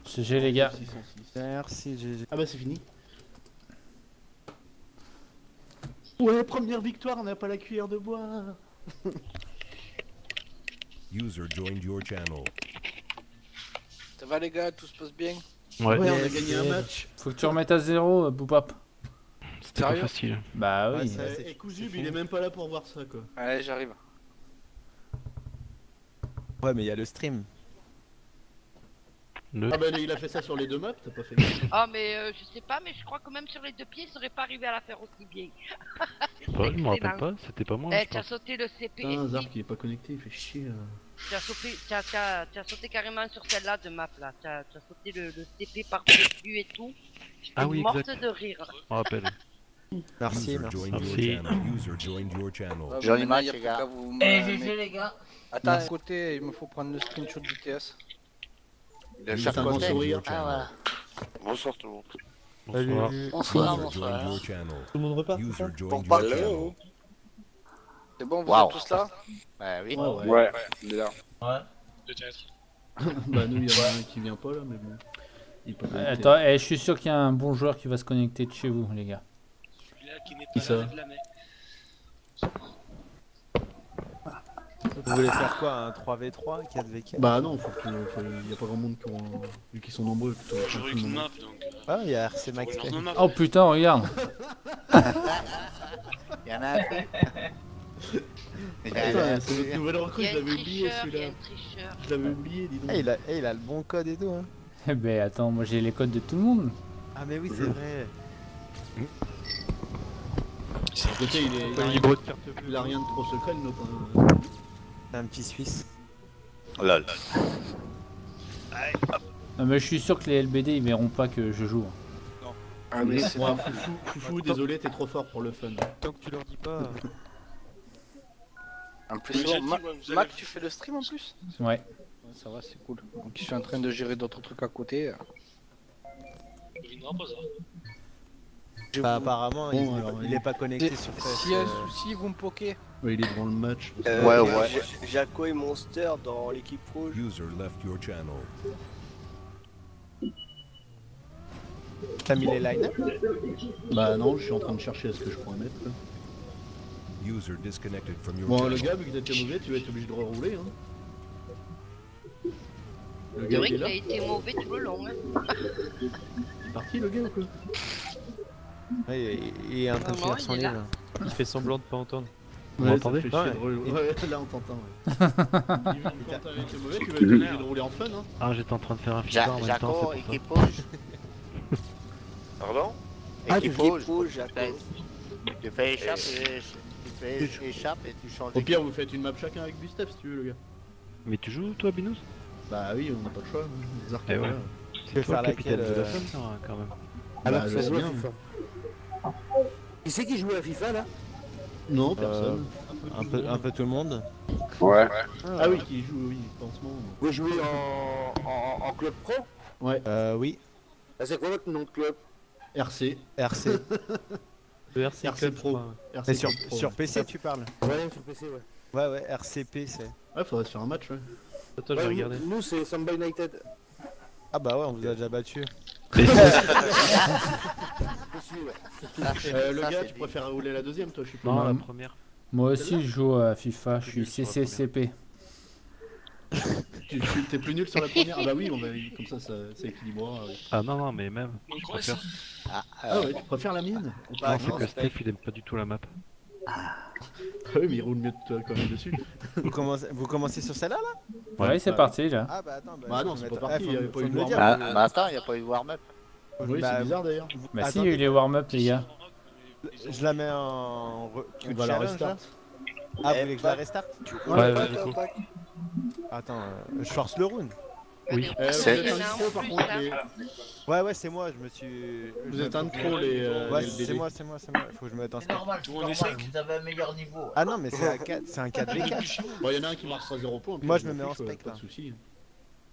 GG les gars. 606. Merci, GG. Ah bah, c'est fini. Ouais, première victoire, on n'a pas la cuillère de bois. User joined your channel. Ça va les gars, tout se passe bien? Ouais, Ouais, on a gagné un match. Faut que tu remettes à 0, Boupap. c'était pas Sérieux facile. Bah oui. Et Kouzub, il est même pas là pour voir ça, quoi. Allez, j'arrive. Ouais, mais il y a le stream. Ah bah, il a fait ça sur les 2 maps, t'as pas fait gaffe. Ah, mais je sais pas, mais je crois que même sur les 2 pieds, il serait pas arrivé à la faire aussi bien. Je sais pas, je me rappelle pas, c'était pas moi. Eh, je tu as pense. sauté le CP. Putain, Zark, il est pas connecté, il fait chier. Tu as sauté carrément sur celle-là de map là. Tu as sauté le CP par-dessus et tout. J'étais Ah oui, morte exact. de rire. Je me rappelle. Merci, User merci. joined your Merci. channel. User joined your channel. Johnny match, les gars. Eh, GG les gars. Attends, à côté, il me faut prendre le screenshot du TS. De Putain, chaque bon côté. sourire. Ah voilà. Bonsoir tout le monde. Bonsoir. Bonsoir, User joined your channel. Tout le monde repart, c'est ça User joined Bon, your pas channel. C'est bon, vous êtes tous là? Bah oui. Ouais, il est là. Peut-être. Bah, nous, il y en a un qui vient pas là, mais bon. Il peut pas Attends, je suis sûr qu'il y a un bon joueur qui va se connecter de chez vous, les gars. Celui-là qui n'est Qui pas ça là, lève la main. Vous voulez faire quoi? Un 3v3? 4v4? Bah, non, il y a pas grand monde qui ont. Vu qu'ils sont nombreux, plutôt. Je joue avec une map donc. Ah, il y a RC faut Max. leur nom map. Oh putain, regarde. Il y en a un. Putain, c'est notre nouvelle recrue, Il y je a un l'avais oublié tricheur, il y a celui-là. un tricheur. Je l'avais oublié, dis donc. Eh, il a le bon code et tout, hein. Eh ben attends, moi j'ai les codes de tout le monde. Ah, mais oui, c'est vrai. À côté, il a rien de trop secret, le nôtre. C'est un petit Suisse. Lol. Non, mais je suis sûr que les LBD ils verront pas que je joue. Ah, mais c'est moi, Foufou, désolé, t'es trop fort pour le fun. Tant que tu leur dis pas. En plus, Mais c'est j'ai bon. dit, ouais, vous allez- Mac, tu fais le stream en plus? Ouais. Ouais, ça va, c'est cool. Donc, je suis en train de gérer d'autres trucs à côté. Il viendra pas ça. Bah, apparemment, Bon, alors, il est pas connecté sur Facebook. S'il y a un souci, vous me poquez. Ouais, il est devant le match. Ouais. Jaco et Monster dans l'équipe rouge. User left your channel. T'as mis les line-up? Bah, non, je suis en train de chercher à ce que je pourrais mettre. Là. User disconnected from your Bon, le channel. gars, vu que t'étais mauvais, tu vas être obligé de rerouler. Hein. Le C'est gars, vrai il est qu'il là. a été mauvais tout le long. Hein. Il est parti, le gars, ou quoi? Ouais, il est en train de Non, finir il son est là. livre. Il fait semblant de pas entendre. Vous Ouais, m'entendez? ça fait chier Ouais. de relouer. Ouais, là, on t'entend, ouais. Quand t'avais été mauvais, tu vas être obligé de rouler en fun, hein. Ah, j'étais en train de faire un FIFA en même temps, Jaco, c'est pour ça. équipe rouge. Pardon Équipe rouge. Jaco. Tu fais échappe et tu changes. Au pire, vous faites une map chacun avec Bustef si tu veux, le gars. Mais tu joues toi, Binous? Bah oui, on n'a pas le choix. Hein. Les arcs, Eh ouais. voilà. Tu peux Toi, faire le capitaine laquelle de la fun, ça, quand même. Ah bah, je sais bien. Qui c'est qui joue à FIFA là? Non, personne. un peu tout le monde. Ouais. Ah oui, qui joue, oui, pas en ce moment. Vous jouez en club pro? Ouais, Oui. Ah, c'est quoi votre nom de club? RC. RC. Le RC RC Club, Pro. je crois. RC Mais Club Pro. sur PC, tu parles. Ouais, sur PC, ouais. Ouais, ouais, RCP, c'est. Ouais, faudrait se faire un match, ouais. Attends, je vais regarder. Nous, c'est Samba United. Ah bah ouais, on vous a déjà battu. Je suis, ouais. Le gars, tu préfères rouler la deuxième, toi, je suis pas. Non, la mal. première. Moi aussi, je joue à FIFA, je suis CCCP. T'es plus nul sur la première. Ah bah oui, comme ça, ça équilibrera. Ouais. Ah non, non, mais même. On Je croit ça. préfère. Ah ouais, tu préfères la mienne? Non, c'est que Steph, il aime pas du tout la map. Oui, mais il roule mieux que toi quand même dessus. Vous commencez sur celle-là là? Ouais, c'est parti là. Ah bah attends, Bah non, faut c'est mettre- pas parti, faut- il y avait pas faut eu de me le dire. warm-up. Bah attends, il n'y a pas eu de warm-up. Oui, Bah, c'est bizarre d'ailleurs. Bah si, il y a eu les warm-up les gars. Je la mets en On queue de va la challenge, restart. là. Ah, vous voulez que je la restart? Ouais, vas-y, go. Attends, je force le round. Oui. Vous C'est- êtes un de trop par contre. Ouais, ouais, c'est moi, je me suis. Vous êtes un de trop les. Ouais, les c'est LDD. moi, faut que je me mette en spec. Tout le monde est sec. Vous avez un meilleur niveau. Ah non, mais c'est un 4, c'est un 4v4. Bon, il y en a un qui marche à 0 points. puis Moi, je je me mets en fiche, spec, pas là. de soucis.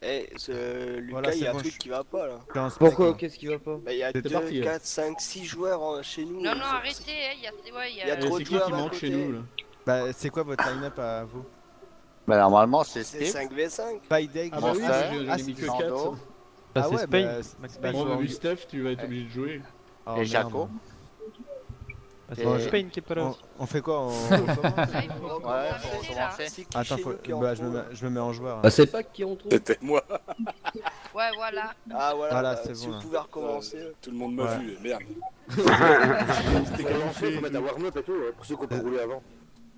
Eh, Lucas, Voilà, il y a c'est un bon, truc je- qui va pas là. Je suis en spec, Pourquoi là. qu'est-ce qui va pas? Bah, il y a C'est 2, parti, 4, 5, 6 joueurs chez nous. Non, il non, faut- arrêtez, hein, il y a, ouais, il y Il y a a... trop C'est de qui joueurs qui d'un manque chez côté. nous là? Bah, c'est quoi votre line-up à vous? Bah normalement, c'est C'est Steve. 5v5. Paydeg, Ah bah oui, Monster. j'en ai mis que Sando. 4. Ça, Ah c'est ouais, Spain. bah, Max bah, Payne. Bon, faut- vu Steph, tu vas être obligé de jouer. Oh, Et merde. Jaco. Ah, c'est pas Spain qui est pas là. On fait quoi? On commence Ah, il faut Ouais, commencer, faut là. commencer. C'est qui Attends, chez faut... nous qui est en bah, trop, là je me mets en joueur. Bah c'est pas qui on trouve. C'était moi. Ouais, voilà. Ah voilà, Voilà, bah, c'est si bon, vous là. pouvez recommencer. Tout le monde m'a Ouais. vu, merde. C'était comment Faut mettre un warm-up et tout, pour ceux qui ont pas roulé avant.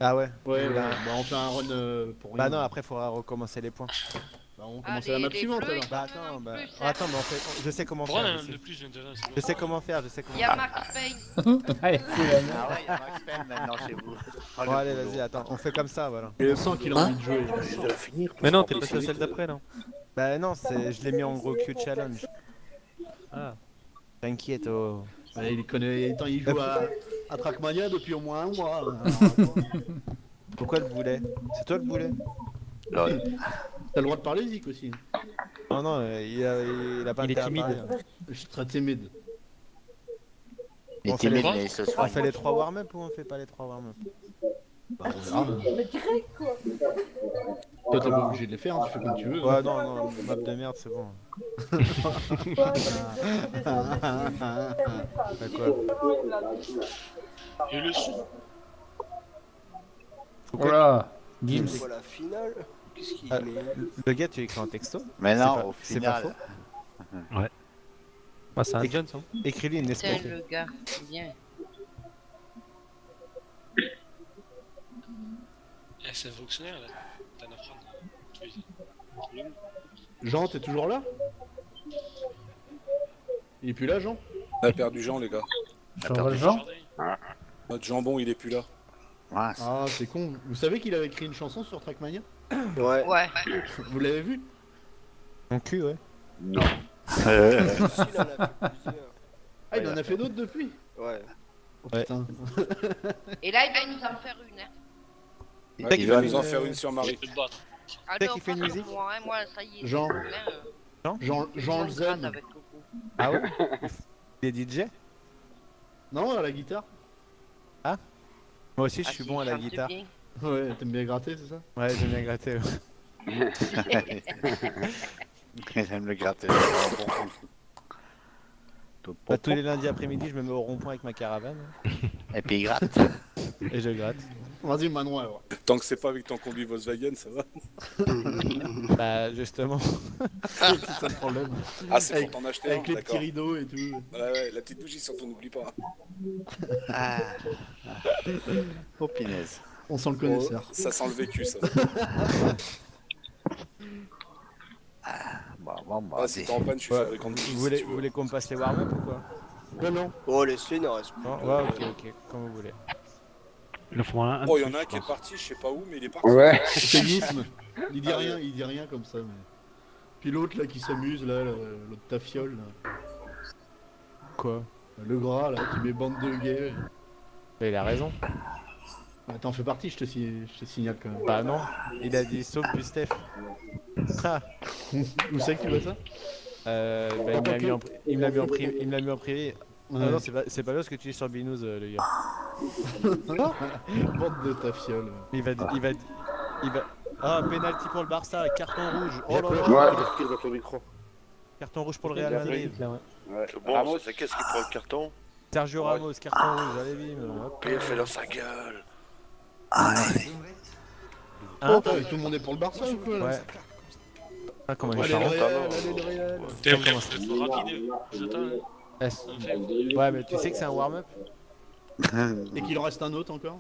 Ah ouais? Ouais, Bah, bah on fait un run pour rien. Bah non, après, faudra recommencer les points. Bah, on Ah, commence à la map les suivante bleus, alors. ils Bah sont attends, en bah... plus, hein. attends, mais je sais comment Pour un faire. de plus, déjà. Je sais comment faire, je sais comment Il y a faire. Max Payne. Allez, fous la merde. Ah ouais, il y a Max Payne maintenant chez vous. Bon, allez, vas-y, attends, on fait comme ça, voilà. On sent qu'il a envie de jouer. Je dois finir. Mais non, t'es pas sur celle d'après, là. Bah non, je l'ai mis en gros queue de challenge. Ah. T'inquiète, oh. Ouais, il connaît. Attends, il joue à Trackmania depuis au moins un mois. Pourquoi le boulet? C'est toi le boulet? T'as le droit de parler, Zik aussi. Non, non, il a pas Il est intérêt à timide. parler. Je suis très timide. Il On est fait les- timide, mais ce On soir. fait les 3 warm-up ou on fait pas les 3 warm-up? Bah, on verra. Toi, t'es pas obligé de les faire, hein, tu fais comme tu veux. Ouais, non, non, map de merde, c'est bon. Bah quoi? Et le son. Oh là, Gims. C'est quoi la finale? Qu'est-ce qu'il Ah, met Le gars, tu écris en texto? Mais C'est non, pas- au c'est final. pas faux. Bah, c'est un Et- Jones, hein. Écris-lui une Tiens, espèce. le gars, viens. Eh, c'est un fonctionnaire, là. T'as un apprendre. Jean, t'es toujours là? Il est plus là, Jean? On a perdu Jean, les gars. Jean. Notre jambon, il est plus là. Ah, Ah, c'est con. Vous savez qu'il avait écrit une chanson sur Trackmania? Ouais. Ouais. Vous l'avez vu? Mon cul, ouais. non. Si, il en a fait plusieurs. Ah, il en a fait d'autres depuis? Ouais. Oh Ouais. putain. Et là, il va nous en faire une. Hein. Ouais, il va nous en faire une sur Marie. Je vais te battre. Ah C'est non, qui fait une pas musique sur moi, hein, moi, ça y est. Jean. Jean Jean le Zen. avec Coco. Ah ouais? Il est DJ? Non, à la guitare? Moi aussi, je Ah, suis si, bon à il la chante guitare. bien. Ouais, t'aimes bien gratter, c'est ça? Ouais, j'aime bien gratter. Ouais. J'aime le gratter. Bah, tous les lundis après-midi, je me mets au rond-point avec ma caravane Et puis il gratte. et je gratte. Vas-y, Manon, alors. Tant que c'est pas avec ton combi Volkswagen, ça va. Bah, justement. C'est ça le problème. Ah, c'est Avec- pour t'en acheter un, Avec les petits d'accord. rideaux et tout. Ouais, ouais, la petite bougie, surtout, n'oublie pas. Ah. Oh punaise. On sent le connaisseur. Oh, ça sent le vécu, ça. Bon, Ah, si t'es en panne, je suis Ouais, fabricant de bougies, vous voulez, si tu vous veux. voulez qu'on passe les warm-up ou quoi? Non, non. Oh, laisse-les, il en reste plus. Non, ouais, ok, comme vous voulez. Il en faut un. Oh, il y en de a un plus, qui est je pense. parti, je sais pas où, mais il est parti. Ouais. C'est Yism. Il dit Ah, rien, ouais. il dit rien comme ça. Mais... Puis l'autre là qui s'amuse, là, l'autre tafiole, là. Quoi? Le gras, là, qui met bande de gays. Bah, il a raison. Ah, t'en fais partie, je te signale quand même. Bah non, il a dit sauf du Steph. Ah. Où c'est que tu vois ça? Bah, il me l'a mis en privé. non, c'est pas bien ce que tu dis sur Binous, les gars. Bande de ta fiole. Il va. Ah, penalty pour le Barça, carton rouge. Oh là là. Ouais, dans ton micro. Carton rouge pour le Real Madrid. Ouais. Bon, Ramos, c'est qu'est-ce qui prend le carton? Sergio Ramos, carton rouge, allez bim. Hop. Il fait dans sa gueule. Oh, tout le monde est pour le Barça ou quoi là? Ouais. Ah, comment il Allez, fait le Real, allez, le Real. T'es trop rapide. J'attends. Ouais, mais tu sais que c'est un warm-up. Et qu'il en reste un autre encore?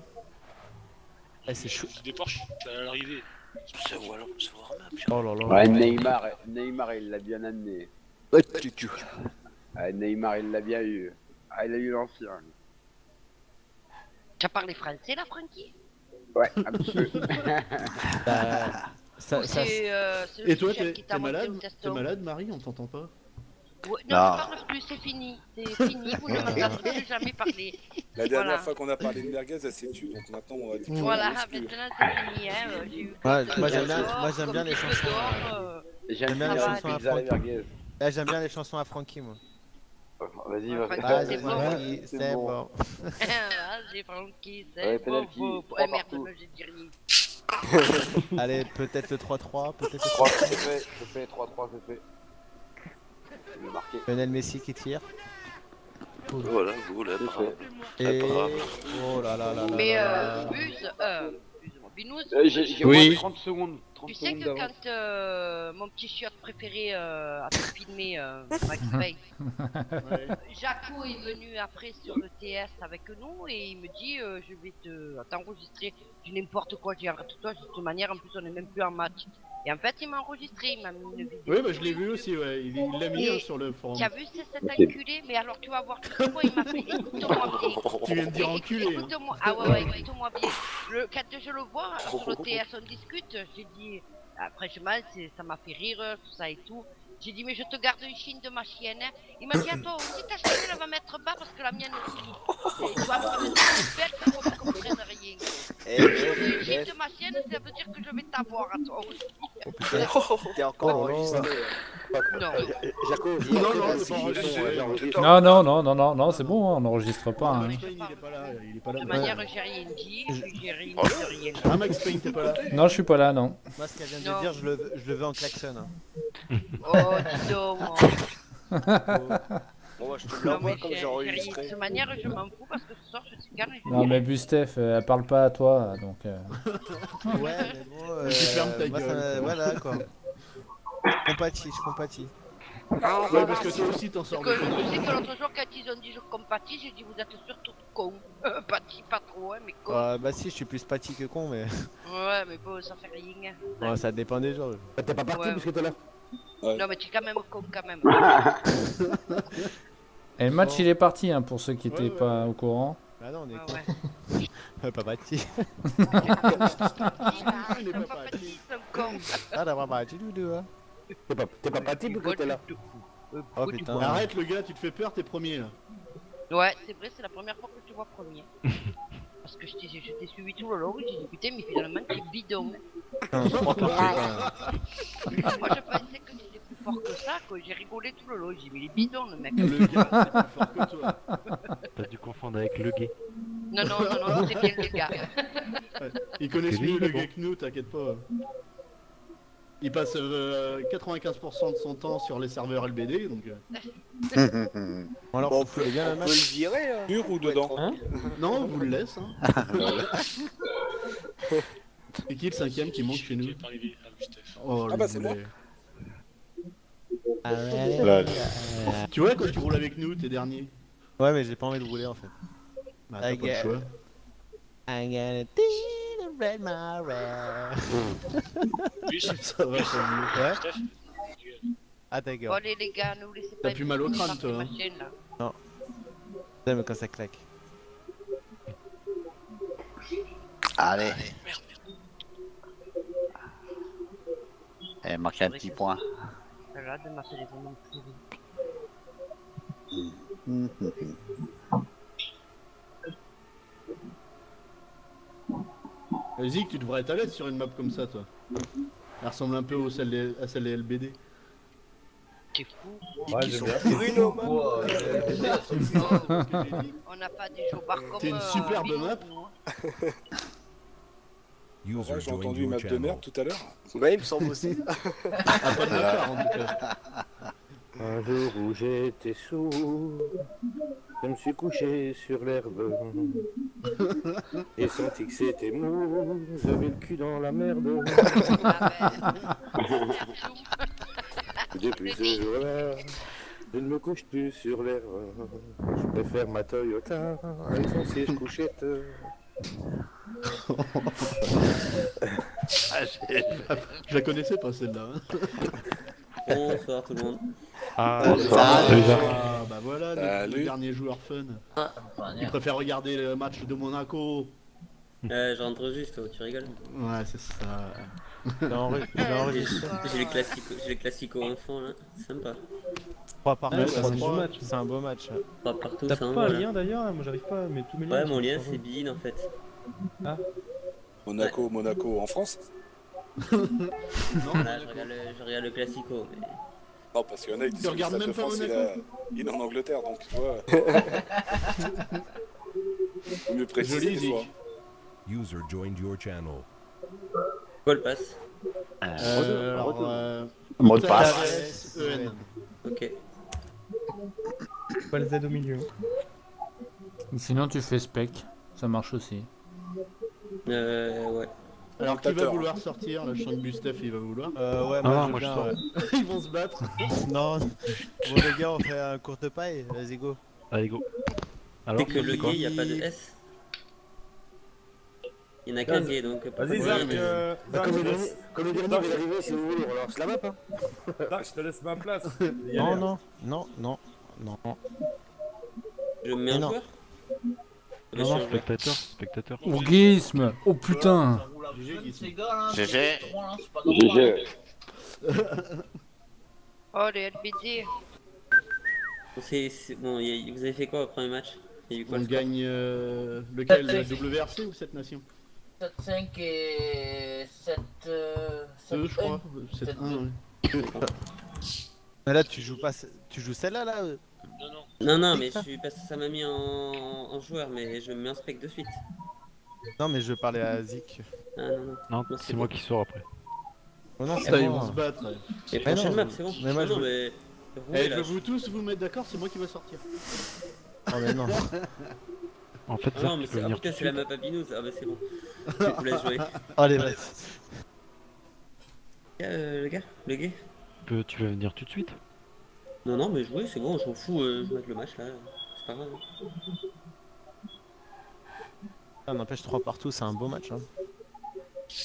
Eh, c'est chou. Des Porsche, ça va l'arriver. C'est voilà, c'est vraiment Oh là là. Ouais, Neymar, il l'a bien amené. Ouais, Neymar, il l'a bien eu. Ah, il a eu l'ancien. Tu as parlé français là, Francky? Ouais, absolument. Et toi, t'es malade? T'es malade, Marie? On t'entend pas? Ouais, non, je parle plus, c'est fini. C'est fini, vous ne m'entendez plus jamais parler. La dernière fois qu'on a parlé de merguez, elle s'est tue, donc maintenant on va dire. Voilà, maintenant c'est fini, hein. J'ai eu Moi j'aime bien les chansons. J'aime bien les chansons à Francky. J'aime bien les chansons à Francky, moi. Vas-y, c'est bon. C'est bon. Vas-y, Francky, c'est bon. Eh merde, j'ai dit rien. Allez, peut-être le 3-3, peut-être le 3, c'est fait. Je fais 3-3, c'est fait. Lionel Messi qui tire. Voilà, vous là, Et... Oh là là là là. Mais là. Binous, j'ai 30 secondes. Tu sais que quand mon petit chiotte préféré a fait filmer Max Payne, Jaco est venu après sur le TS avec nous et il me dit je vais t'enregistrer du n'importe quoi. J'ai arrêté toi, de toute manière en plus on est même plus en match. Et en fait il m'a enregistré, il m'a mis une vidéo. Oui, bah je l'ai vu aussi, ouais. Il l'a mis sur le forum. Tu as vu cet enculé? Mais alors tu vas voir tout ce il m'a fait. Écoute-moi bien. Tu viens de dire enculé. Écoute-moi, ah ouais, écoute-moi bien. Quand je le vois sur le TS on discute, j'ai dit, franchement ça m'a fait rire, tout ça et tout. J'ai dit mais je te garde une chine de ma chienne. Il m'a dit attends, si ta chienne elle va mettre bas parce que la mienne aussi. Tu vas me dire belle pour qu'on ne comprenne rien. Une chine de ma chienne, ça veut dire que je vais t'avoir à toi aussi. T'es encore enregistré. Non. Jaco, Non, c'est bon, on n'enregistre pas. Hein. Il est pas là, il est pas De là. toute manière, j'ai rien dit, j'ai rien dit. Ah, Max Payne, t'es pas là? Non, je suis pas là, non. Moi, ce qu'elle vient de dire, je le veux en klaxon. Hein. Oh, dis donc, moi. Bon, je te l'envoie comme j'ai enregistré. De toute manière, je m'en fous parce que ce soir, je suis calme. Non, mais Bustef, elle parle pas à toi, donc. Ouais, mais bon. Tu fermes ta moi, gueule. voilà quoi. Je compatis. Ouais, parce que toi aussi t'en sors. Tu sais que l'autre jour, quand ils ont dit je compatis, j'ai dit vous êtes surtout cons. Pati, pas trop, hein, mais con. Bah si, je suis plus pati que con, mais. Ouais, mais bon, ça fait rien. Ouais, ça dépend des jours. T'es pas parti parce que t'es là? Non, mais tu es quand même con, quand même. Et le match, il est parti, hein, pour ceux qui étaient pas au courant. Ah non, on est Ouais. con. Pas pati. Ah, d'avoir pati, Doudou, hein. T'es pas parti parce que t'es là? Oh putain. Arrête le gars, tu te fais peur, t'es premier là. Ouais, c'est vrai, c'est la première fois que je te vois premier. Parce que je t'ai suivi tout le long, j'ai dit putain, mais finalement t'es bidon. Moi je pensais que tu étais plus fort que ça, quoi. J'ai rigolé tout le long, j'ai dit mais il est bidon le mec. Le gars, c'est plus fort que toi. T'as dû confondre avec le gay. Non, c'est bien le gars. Ils connaissent Lui, mieux le bon. gars que nous, t'inquiète pas. Il passe 95% de son temps sur les serveurs LBD, donc... Bon, alors, Bon, vous foutez bien le on peut match. le virer, hein. Mur ou dedans? Non, on vous le laisse, hein. C'est qui le cinquième qui monte chez nous? Oh, Ah bah, c'est moi. Tu vois, quand tu roules avec nous, t'es dernier. Ouais, mais j'ai pas envie de rouler en fait. Bah, t'as pas le choix. I'm gonna red my red. Ça va, ça mieux. Ouais. Ah, ta Bon, gueule. allez les gars, nous laissez pas. T'as plus mal au crâne, toi, hein. Machine, là. Non. J'aime quand ça claque. Allez. Marquez un petit point. Là, de m'appeler vraiment pourri. Zik, tu devrais être à l'aise sur une map comme ça, toi. Elle ressemble un peu à celle des LBD. T'es fou. Ouais, Qui j'aime sont bien. pourris, nos maps. On n'a pas des jobards comme. C'est une superbe Binous, map. nous, hein. User J'ai joined entendu une your map de channel. merde tout à l'heure. Ouais, il me semble aussi. Ah, pas de ma part, en tout cas. Un jour où j'étais sourd, je me suis couché sur l'herbe. J'ai senti que c'était mou, j'avais le cul dans la merde. Depuis ce jour-là, je ne me couche plus sur l'herbe. Je préfère ma Toyota avec son siège couchette. Je la connaissais pas celle-là. hein. Bonsoir tout le monde. Salut. Bah voilà, le Salut. dernier joueur fun. Il préfère regarder le match de Monaco. Je rentre juste, tu rigoles. Ouais, c'est ça. J'ai les classicos enfants là, sympa. 3 par Ouais, match, c'est un beau match. C'est un beau match. 3 partout, T'as ça en pas un va, là. lien d'ailleurs? Moi j'arrive pas à mettre tous mes liens. Ouais, mon lien c'est Bean en fait. Ah. Monaco en France. Là, je regarde le classico. Mais... Non, parce qu'il y en a qui disent Tu que le regardes Stade de même pas France, Monaco il est en Angleterre, donc tu vois. Faut mieux préciser Joli, des fois. User joined your channel. Quoi le passe? Mot de passe. EN. Ok. Pas le Z au milieu. Sinon, tu fais spec. Ça marche aussi. Ouais. Alors qui va Commentateur. vouloir sortir? Là, je sens que Gustave il va vouloir. Ouais, Ah, moi moi, je je sors. viens. Ils vont se battre. Non, bon les gars, on fait un courte paille. Vas-y, go. Allez, go. Alors, C'est que le c'est quoi gay, il n'y a pas de S. Il y en a qu'un gay donc. Vas-y, Ouais, Zach. mais- Comme le dernier va arriver, si vous voulez, on lance la map. Hein. Zach, je te laisse ma place. Non. Je me mets un non. joueur. Non, non, spectateur. Orgisme. Oh putain. GG. Oh, les LBD. Bon, vous avez fait quoi au premier match? Il y a eu quoi On le score? gagne lequel? La WRC ou cette nation? 7-5 et 7... 2 je crois. 7-1. Mais là, tu joues pas. Tu joues celle-là là? Non, mais parce que ça m'a mis en joueur, mais je me mets en spec de suite. Non, mais je parlais à Zik. Ah non. Non, c'est moi qui sors après. Oh, non, Ils vont se battre. Et Mais prochaine non, map, c'est bon. mais moi, je non, veux- mais... Eh, là, je veux tous vous mettre d'accord, c'est moi qui va sortir. Oh, mais non. En fait, Ah Zach, non, mais tu peux c'est... Ah venir putain, tout de c'est la suite. map à Binous. Ah bah c'est bon. Je vous laisse jouer. Allez, vas-y. Le gars, le gay. Tu vas venir tout de suite. Non, mais jouer, c'est bon, je m'en fous, je vais mettre le match là. C'est pas grave. On empêche 3 partout, c'est un beau match. Hein.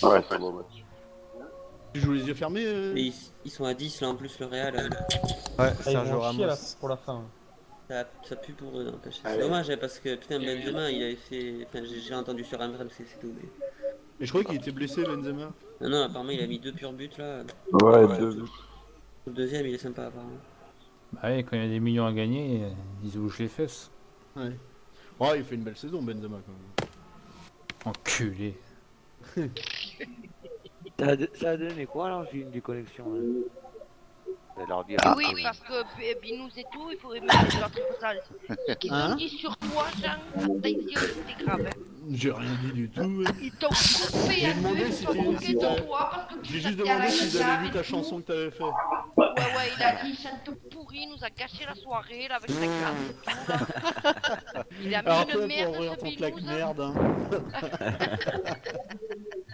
Ouais, c'est un beau match. Tu joues les yeux fermés Et ils sont à 10 là en plus, le Real. Ouais, Ils Sergio vont chier Ramos. pour la fin. Ça pue pour eux, n'empêche. Ah C'est ouais. dommage hein, parce que putain, Benzema il avait fait. Enfin, j'ai entendu sur Amram, c'est tout. Mais... Mais je croyais qu'il était blessé, Benzema. Non, apparemment il a mis 2 purs buts là. Ouais, 2 buts. Le deuxième il est sympa apparemment. Bah ouais, quand il y a des millions à gagner, ils se bouchent les fesses. Ouais. Ouais, il fait une belle saison, Benzema quand même. Enculé. Ça a donné quoi alors? J'ai une déconnexion. Oui, parce que Binous et tout, il faudrait mettre les autres ça. Qu'est-ce qu'ils disent sur toi, Jean? Attention, c'est grave. Hein. J'ai rien dit du tout. Ils t'ont coupé J'ai un peu, demandé ils si t'ont moqué tu- de toi parce que tu J'ai juste chantais à la demandé s'ils avaient guitare vu et ta tout. chanson que t'avais fait. Ouais, il a dit il chante pourri, il nous a gâché la soirée là avec sa classe et tout là. Il a mis Alors une toi, merde pour rire ce ton claque Binous. merde. Hein.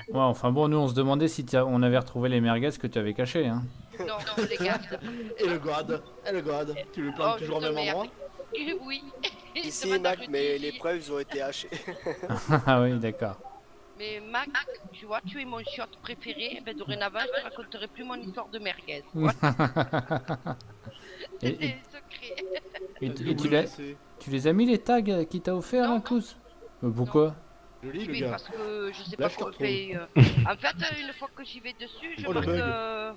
Ouais, enfin bon, nous on se demandait si on avait retrouvé les merguez que tu avais cachées. Hein. Non, les gars. Et le God. Tu le plantes toujours au même endroit? Oui. Ici, Mac, mais les preuves ils ont été hachées. Ah oui, d'accord. Mais Mac, tu vois, tu es mon shot préféré, ben dorénavant je te raconterai plus mon histoire de merguez. C'est des secrets. Et tu les as mis les tags qu'il t'a offert, là, Kous? Pourquoi? Joli, Oui, parce que je sais Là, pas je te quoi retrouve. faire. En fait, une fois que j'y vais dessus, je Oh, le marque. bug.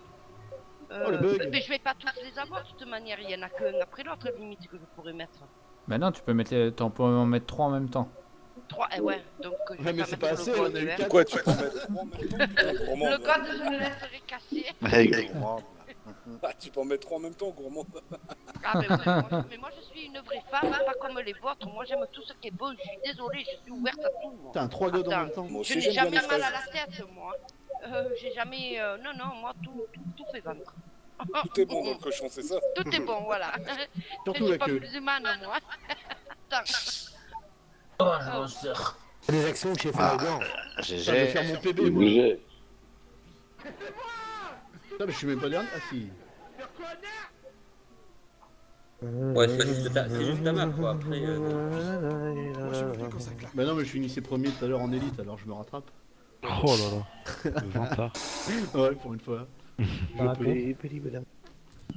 Oh, le bug. Mais je vais pas tous les avoir de toute manière, il y en a qu'un après l'autre limite que je pourrais mettre. Bah non, tu peux t'en peux en mettre 3 en même temps. 3, ouais, donc je vais Ouais, mais pas c'est mettre pas assez, le on a code, eu hein. 4. Quoi, tu peux mettre 3 en même temps? Le code, je me laisserai casser. Ah, tu peux en mettre 3 en même temps, gourmand. Ah, mais moi je suis une vraie femme, hein, pas comme les vôtres. Moi j'aime tout ce qui est beau. Je suis désolée, je suis ouverte à tout. Moi. T'as un 3 godes en même temps. Moi Je aussi, n'ai j'aime bien jamais les mal à fraises. la tête, moi. J'ai jamais. Non, non, moi tout fait ventre. Tout est bon dans le cochon, c'est ça? Tout est bon, voilà. Surtout Je suis la pas queue. musulmane, moi. Attends. Oh, le monster. Des actions chez Faragon. Je vais faire mon PB, moi. GG. Putain, mais je suis même pas dernier. Ah si. Ouais, c'est juste ta map, quoi. Après, Bah non, mais je finissais premier tout à l'heure en élite, alors je me rattrape. Oh là là. Le ventard. Ouais, pour une fois.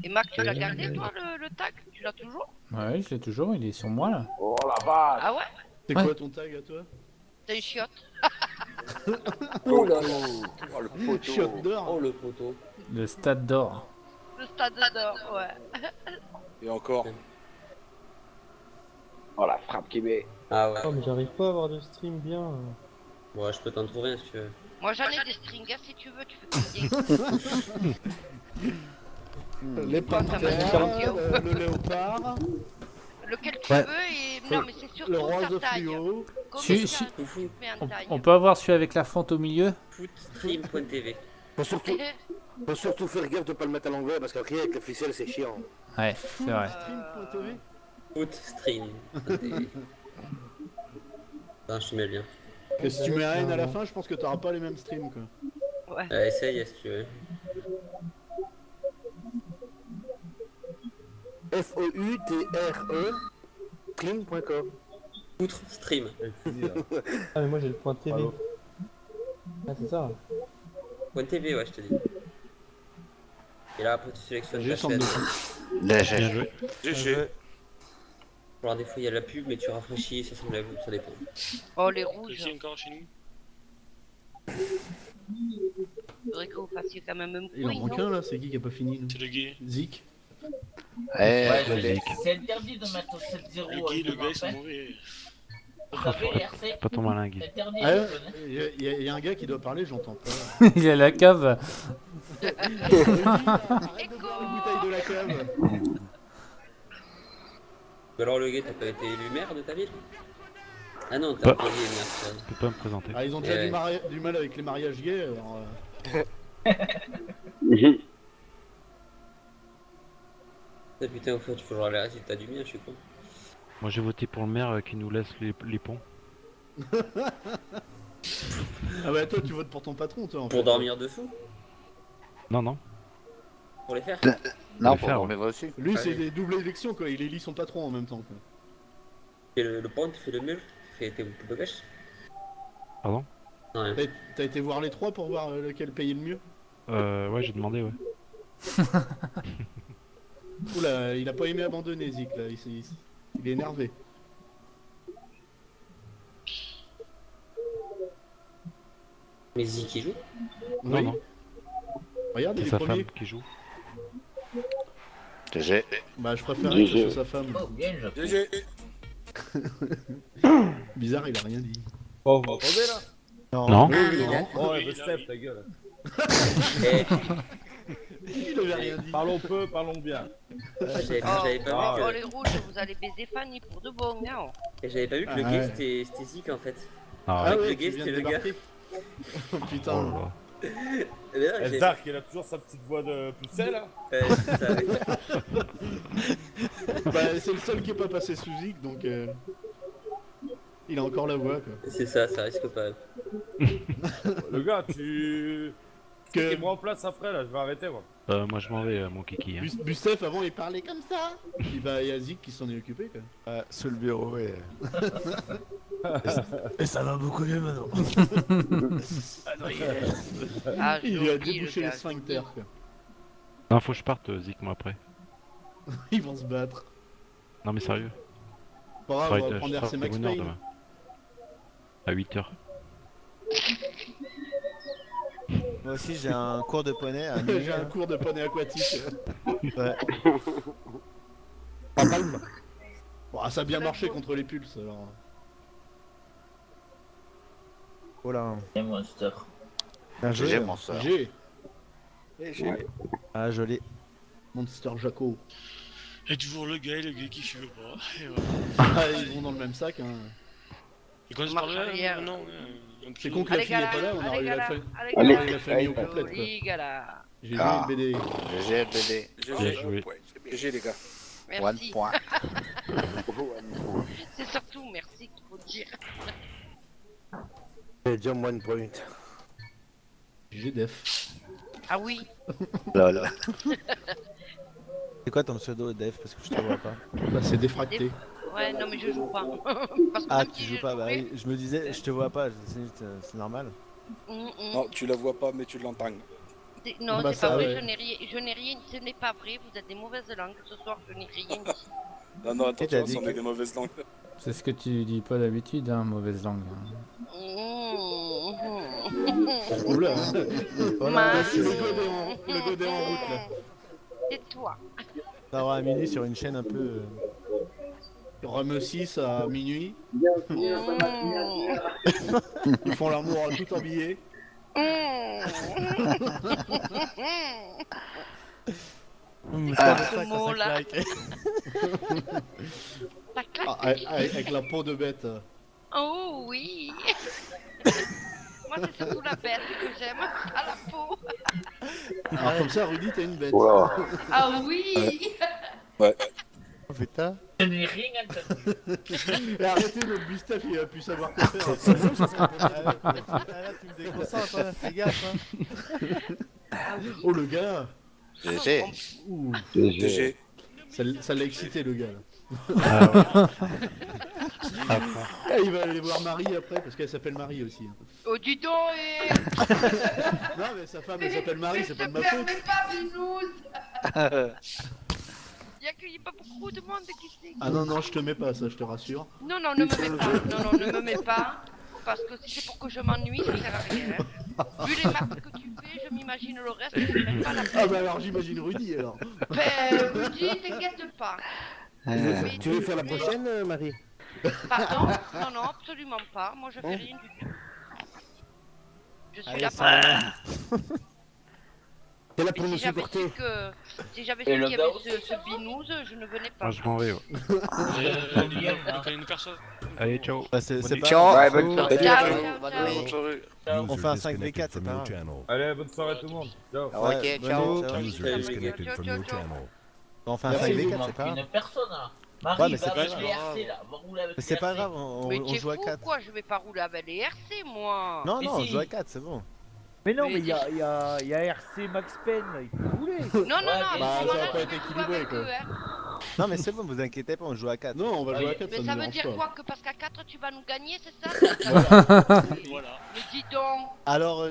Et Mac, tu l'as gardé, toi, le tag? Tu l'as toujours? Ouais, je l'ai toujours, il est sur moi là. Oh la vache. Ah ouais? C'est quoi ton tag à toi? T'as une chiotte. Oh là là. Oh le poteau. Chiotte d'or. oh, le poteau. Le stade d'or. Le stade d'or, ouais. Et encore. Oh la frappe qui met. Ah ouais. Oh, mais j'arrive pas à avoir de stream bien. Ouais, je peux t'en trouver un si tu veux. Moi j'en ai des strings, hein, si tu veux, tu fais combien? Les panthères, le léopard, Lequel tu veux et... Non mais c'est surtout le rose ta taille. fluo. Combien Si- tu mets en taille? On peut avoir celui avec la fente au milieu? Footstream.tv. Faut surtout faire gaffe de pas le mettre à l'envers parce qu'après avec la ficelle c'est chiant. Ouais, c'est vrai. Stream.tv. Footstream.tv. Non, je te mets bien. Que si tu mets un N à la fin, je pense que t'auras pas les mêmes streams quoi. Ouais. Essaye si tu veux. FOUTRE stream.com. Footstream. Ah, mais moi j'ai le point TV. Ah, c'est ça. .tv, ouais, je te dis. Et là, après, tu sélectionnes J'ai ta centre chaîne. de Bien joué. GG. Alors, des fois, il y a la pub, mais tu rafraîchis, ça dépend. Oh les rouges. Aussi encore chez nous. Faudrait que vous fassiez quand même un Il en bruit, manque non? un là, c'est qui a pas fini? C'est le gay. Zik. Ouais, Zik. c'est interdit de mettre 7-0. Le gay, le gars, ils en sont fait. mauvais. Vous avez les RC. C'est pas ton malin, Guy. C'est interdit. Ah ouais, il y a un gars qui doit parler, j'entends pas. Il a la cave. Arrête de boire les bouteilles de la cave. Mais alors, le gay, t'as pas été élu maire de ta ville? Ah non, Pas- t'as pas élu maire. Je peux pas me présenter. Ah, ils ont déjà Ouais. du mal avec les mariages gays, alors. Ah, putain, au fait, tu faut voir les résultats du mien, je suis con. Moi j'ai voté pour le maire qui nous laisse les ponts. Ah bah toi tu votes pour ton patron toi en fait. Pour dormir dessous? Non, non. Pour les faire? Non, pour dormir aussi. Lui Ah c'est oui. des doubles élections quoi, il élit son patron en même temps quoi. Tu fais le pont, tu fais le mur, tu fais tes boucles de pêche. Pardon? Non, rien. T'as été voir les trois pour voir lequel payait le mieux? Ouais, j'ai demandé, ouais. Oula, il a pas aimé abandonner Zik là, il est énervé. Mais Zik qui joue? Non, Oui. non. Regarde, C'est il est sa premier. femme qui joue. GG. Bah je préférais que ce soit sa femme. Oh, bien, je GG. Bizarre, il a rien dit. Oh, vous m'entendez là? Non. Oh, ouais, bah Steph, ta gueule. Eh, Il avait rien dit. Parlons peu, parlons bien. j'avais Oh, j'avais pas vu oh, que... les rouges, vous allez baiser Fanny pour de bon, non? Et j'avais pas vu que le Ah, gay ouais. c'était Zik en fait. Ah, Ah Le ouais, gay, tu viens c'était de le gars. débarquer. Oh Oh putain. là là. Eh ben non, j'ai- Zark, il a toujours sa petite voix de pucelle là. c'est ça, oui. Bah c'est le seul qui est pas passé sous Zik donc il a encore la voix quoi. C'est ça, ça risque pas. Le gars, tu. Que- Mets-moi en place après là, je vais arrêter moi. Moi je m'en vais, mon kiki. Hein. Bustef avant il parlait comme ça. Puis bah il y a Zik qui s'en est occupé quoi. Sous le bureau, ouais. Et ça va beaucoup mieux maintenant. Ah, Il lui a joli, débouché le les gars, sphincters quoi. Non, faut que je parte, Zik, moi après. Ils vont se battre. Non, mais sérieux. Pas grave, on va prendre je RC travaille Max de bonne heure Payne. demain. À 8h. Moi aussi j'ai un cours de poney à J'ai un cours de poney aquatique. Ouais. Pas mal. Bon, ça a bien marché contre les pulses alors. Oh là. Monster. Bien joué. GG, mon soeur. G. Ah joli. Monster Jaco. Et toujours le gars qui fume pas. Et voilà. Ah, ils vont dans le même sac, hein. Et quand je Marche parle là, arrière. non. C'est con que la Allez, fille n'est gala, pas là, on aurait eu la allez, la famille au gala. complète, quoi. Joli gala. J'ai vu le BD. GG BD. Bien joué. GG les gars. One Merci. point. C'est surtout merci qu'il faut dire. J'ai one point. GG Def. Ah oui. Lol. C'est quoi ton pseudo Def parce que je te vois pas. Bah, c'est défracté. Ouais, non, mais je joue pas. Parce que Ah même tu si joues je pas, bah jouais- oui, je me disais, je te vois pas, c'est normal. Non, tu la vois pas, mais tu l'entends. Non, Bah, c'est ça, pas vrai, ouais. je n'ai rien, ce n'est pas vrai, vous êtes des mauvaises langues, ce soir je n'ai rien dit. Non, non, Et t'as attention, dit on que- est des mauvaises langues. C'est ce que tu dis pas d'habitude, hein, mauvaise langue. Oula. Voilà, Le godet en route, là. C'est toi. Ça aura à minuit sur une chaîne un peu. Rome 6 à minuit. Ils font l'amour tout habillés. Ce mot-là. Ça claque. Ah, avec la peau de bête. Oh oui. Moi c'est surtout la bête que j'aime, à la peau. Alors comme ça, Rudy, t'es une bête. Wow. Ah oui. Ouais. Oh putain. Je n'ai rien entendu. Et arrêtez, le Gustave, il a pu savoir quoi faire. Ah là tu me déconcentres, hein, fais gaffe. Hein. Oh le gars. GG. Ouh. GG. Ça l'a excité le gars là. Ah ouais. Eh, il va aller voir Marie après parce qu'elle s'appelle Marie aussi. Oh dis donc Non mais sa femme elle s'appelle Marie, c'est pas de ma faute. Mais pas Binous. Il n'y a pas beaucoup de monde qui sait. Ah non non, je te mets pas ça, je te rassure. Non, non, ne me mets pas. Non, non, ne me mets pas. Parce que si c'est pour que je m'ennuie, ça sert à rien. Hein. Vu les maths que tu fais, je m'imagine le reste, je ne mets pas la peine. Ah bah alors j'imagine Rudy alors. Ben, Rudy, t'inquiète pas. Tu veux faire la prochaine, Marie? Pardon? Non, non, absolument pas. Moi, je fais rien du tout. Je suis Allez, là ça pour... T'es là Mais pour si nous j'avais supporter. su que... Si j'avais Et su le qu'il y avait gars ce binouze, je ne venais pas. Moi je m'en vais. Ouais. On connaît une personne. Allez, ciao. Bah, c'est Bonne pas. Ciao. Ouais, bonne soirée. Ciao, Salut. ciao, Bonne ciao. nuit. Bonne soirée. On User fait un disconnected 5v4, c'est from pas your grave. channel. Allez, bonne soirée tout le monde. Ciao. Ok, Ouais, ciao. bonne nuit. User disconnected from your channel. On fait un Merci, 5v4, Il c'est manque pas grave. une personne là. Marie, Ouais, mais c'est va pas avec grave. les RC là. Va rouler avec Mais c'est les pas RC. grave, on Mais tu joue à es fou 4. quoi? Je vais pas rouler avec les RC, moi. Non, Mais non, on si. joue à 4, c'est bon. Mais non, Mais mais il y a RC Max Payne, là, il peut rouler. Non, non, non, Bah, à ce ça moment-là, va pas je être vais jouer équilibré, avec quoi. eux, hein. Non, mais c'est bon, vous inquiétez pas, on joue à 4. Non, on va jouer à 4, Mais ça ça me veut dire dérange quoi? pas. Que parce qu'à 4 tu vas nous gagner, c'est ça? Voilà. Mais dis donc. Alors,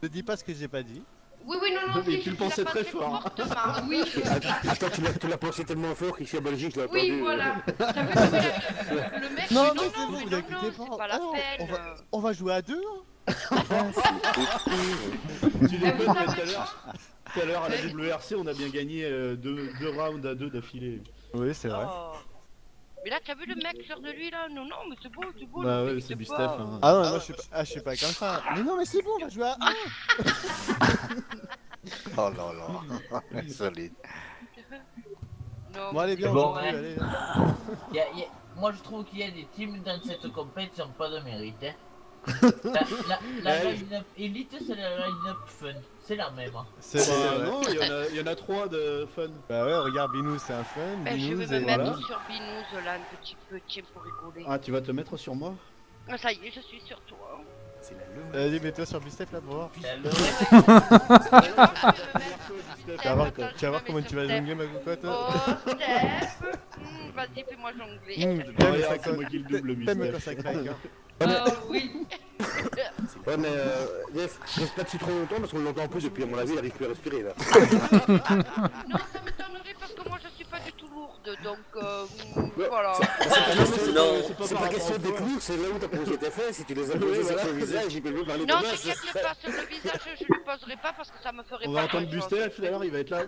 ne dis pas ce que j'ai pas dit. Oui, oui, non, non, Mais si, tu je le pensais l'ai très pensé fort. fortement, oui. Attends, tu l'as pensé tellement fort qu'ici à Belgique, je l'ai Oui, entendu. voilà. T'as vu le mec? Non, dit, mais c'est non, bon, mais vous non, inquiétez non, pas. c'est pas la Ah non, peine. on va jouer à 2. Tu l'as pas fait tout à l'heure. Tout à l'heure à la WRC, on a bien gagné deux rounds à 2 d'affilée. Oui, c'est vrai. Oh. Mais là, t'as vu le mec sur de lui là? Non, non, mais c'est beau, c'est beau. Bah ne ouais, t'inquiète c'est pas. Bistef. Hein. Ah non, moi je suis pas comme ça. Mais non, mais c'est bon, on va jouer à 1. Oh là là. Solide. Non, Bon, allez, bien, on Bon, joue ouais. plus, allez. Moi je trouve qu'il y a des teams dans cette compétition qui n'ont pas de mérite. Hein. La line-up élite, c'est la line-up fun. C'est la même. Hein. C'est vrai. Non, il y en a 3 de fun. Bah ouais, regarde, Binous, c'est un fun. Ben, je vais Binous, me et mettre voilà. sur Binous là un petit peu, tiens, pour rigoler. Ah, tu vas te mettre sur moi? Ah, ça y est, je suis sur toi. Vas-y, mets-toi sur Bistef là pour voir. Tu vas voir comment tu vas jongler, ma cocotte. Oh, Steph. Vas-y, fais-moi jongler. Regarde, c'est moi qui le double, T'aimes quand Bistef. ça craque, hein. Oh oui. Ouais, mais Jeff, reste pas dessus trop longtemps parce qu'on l'entend plus depuis, à mon avis, il arrive plus à respirer là. Non, ça m'étonnerait parce que moi je suis pas du tout lourde, donc voilà. C'est pas question d'être lourd, c'est là où t'as posé tes fesses, si tu les as posées sur son visage, il peut plus parler de Non, main. t'inquiète pas, sur le visage je lui poserai pas parce que ça me ferait On pas va entendre grand-chose. Bistef, tout à l'heure il va être là.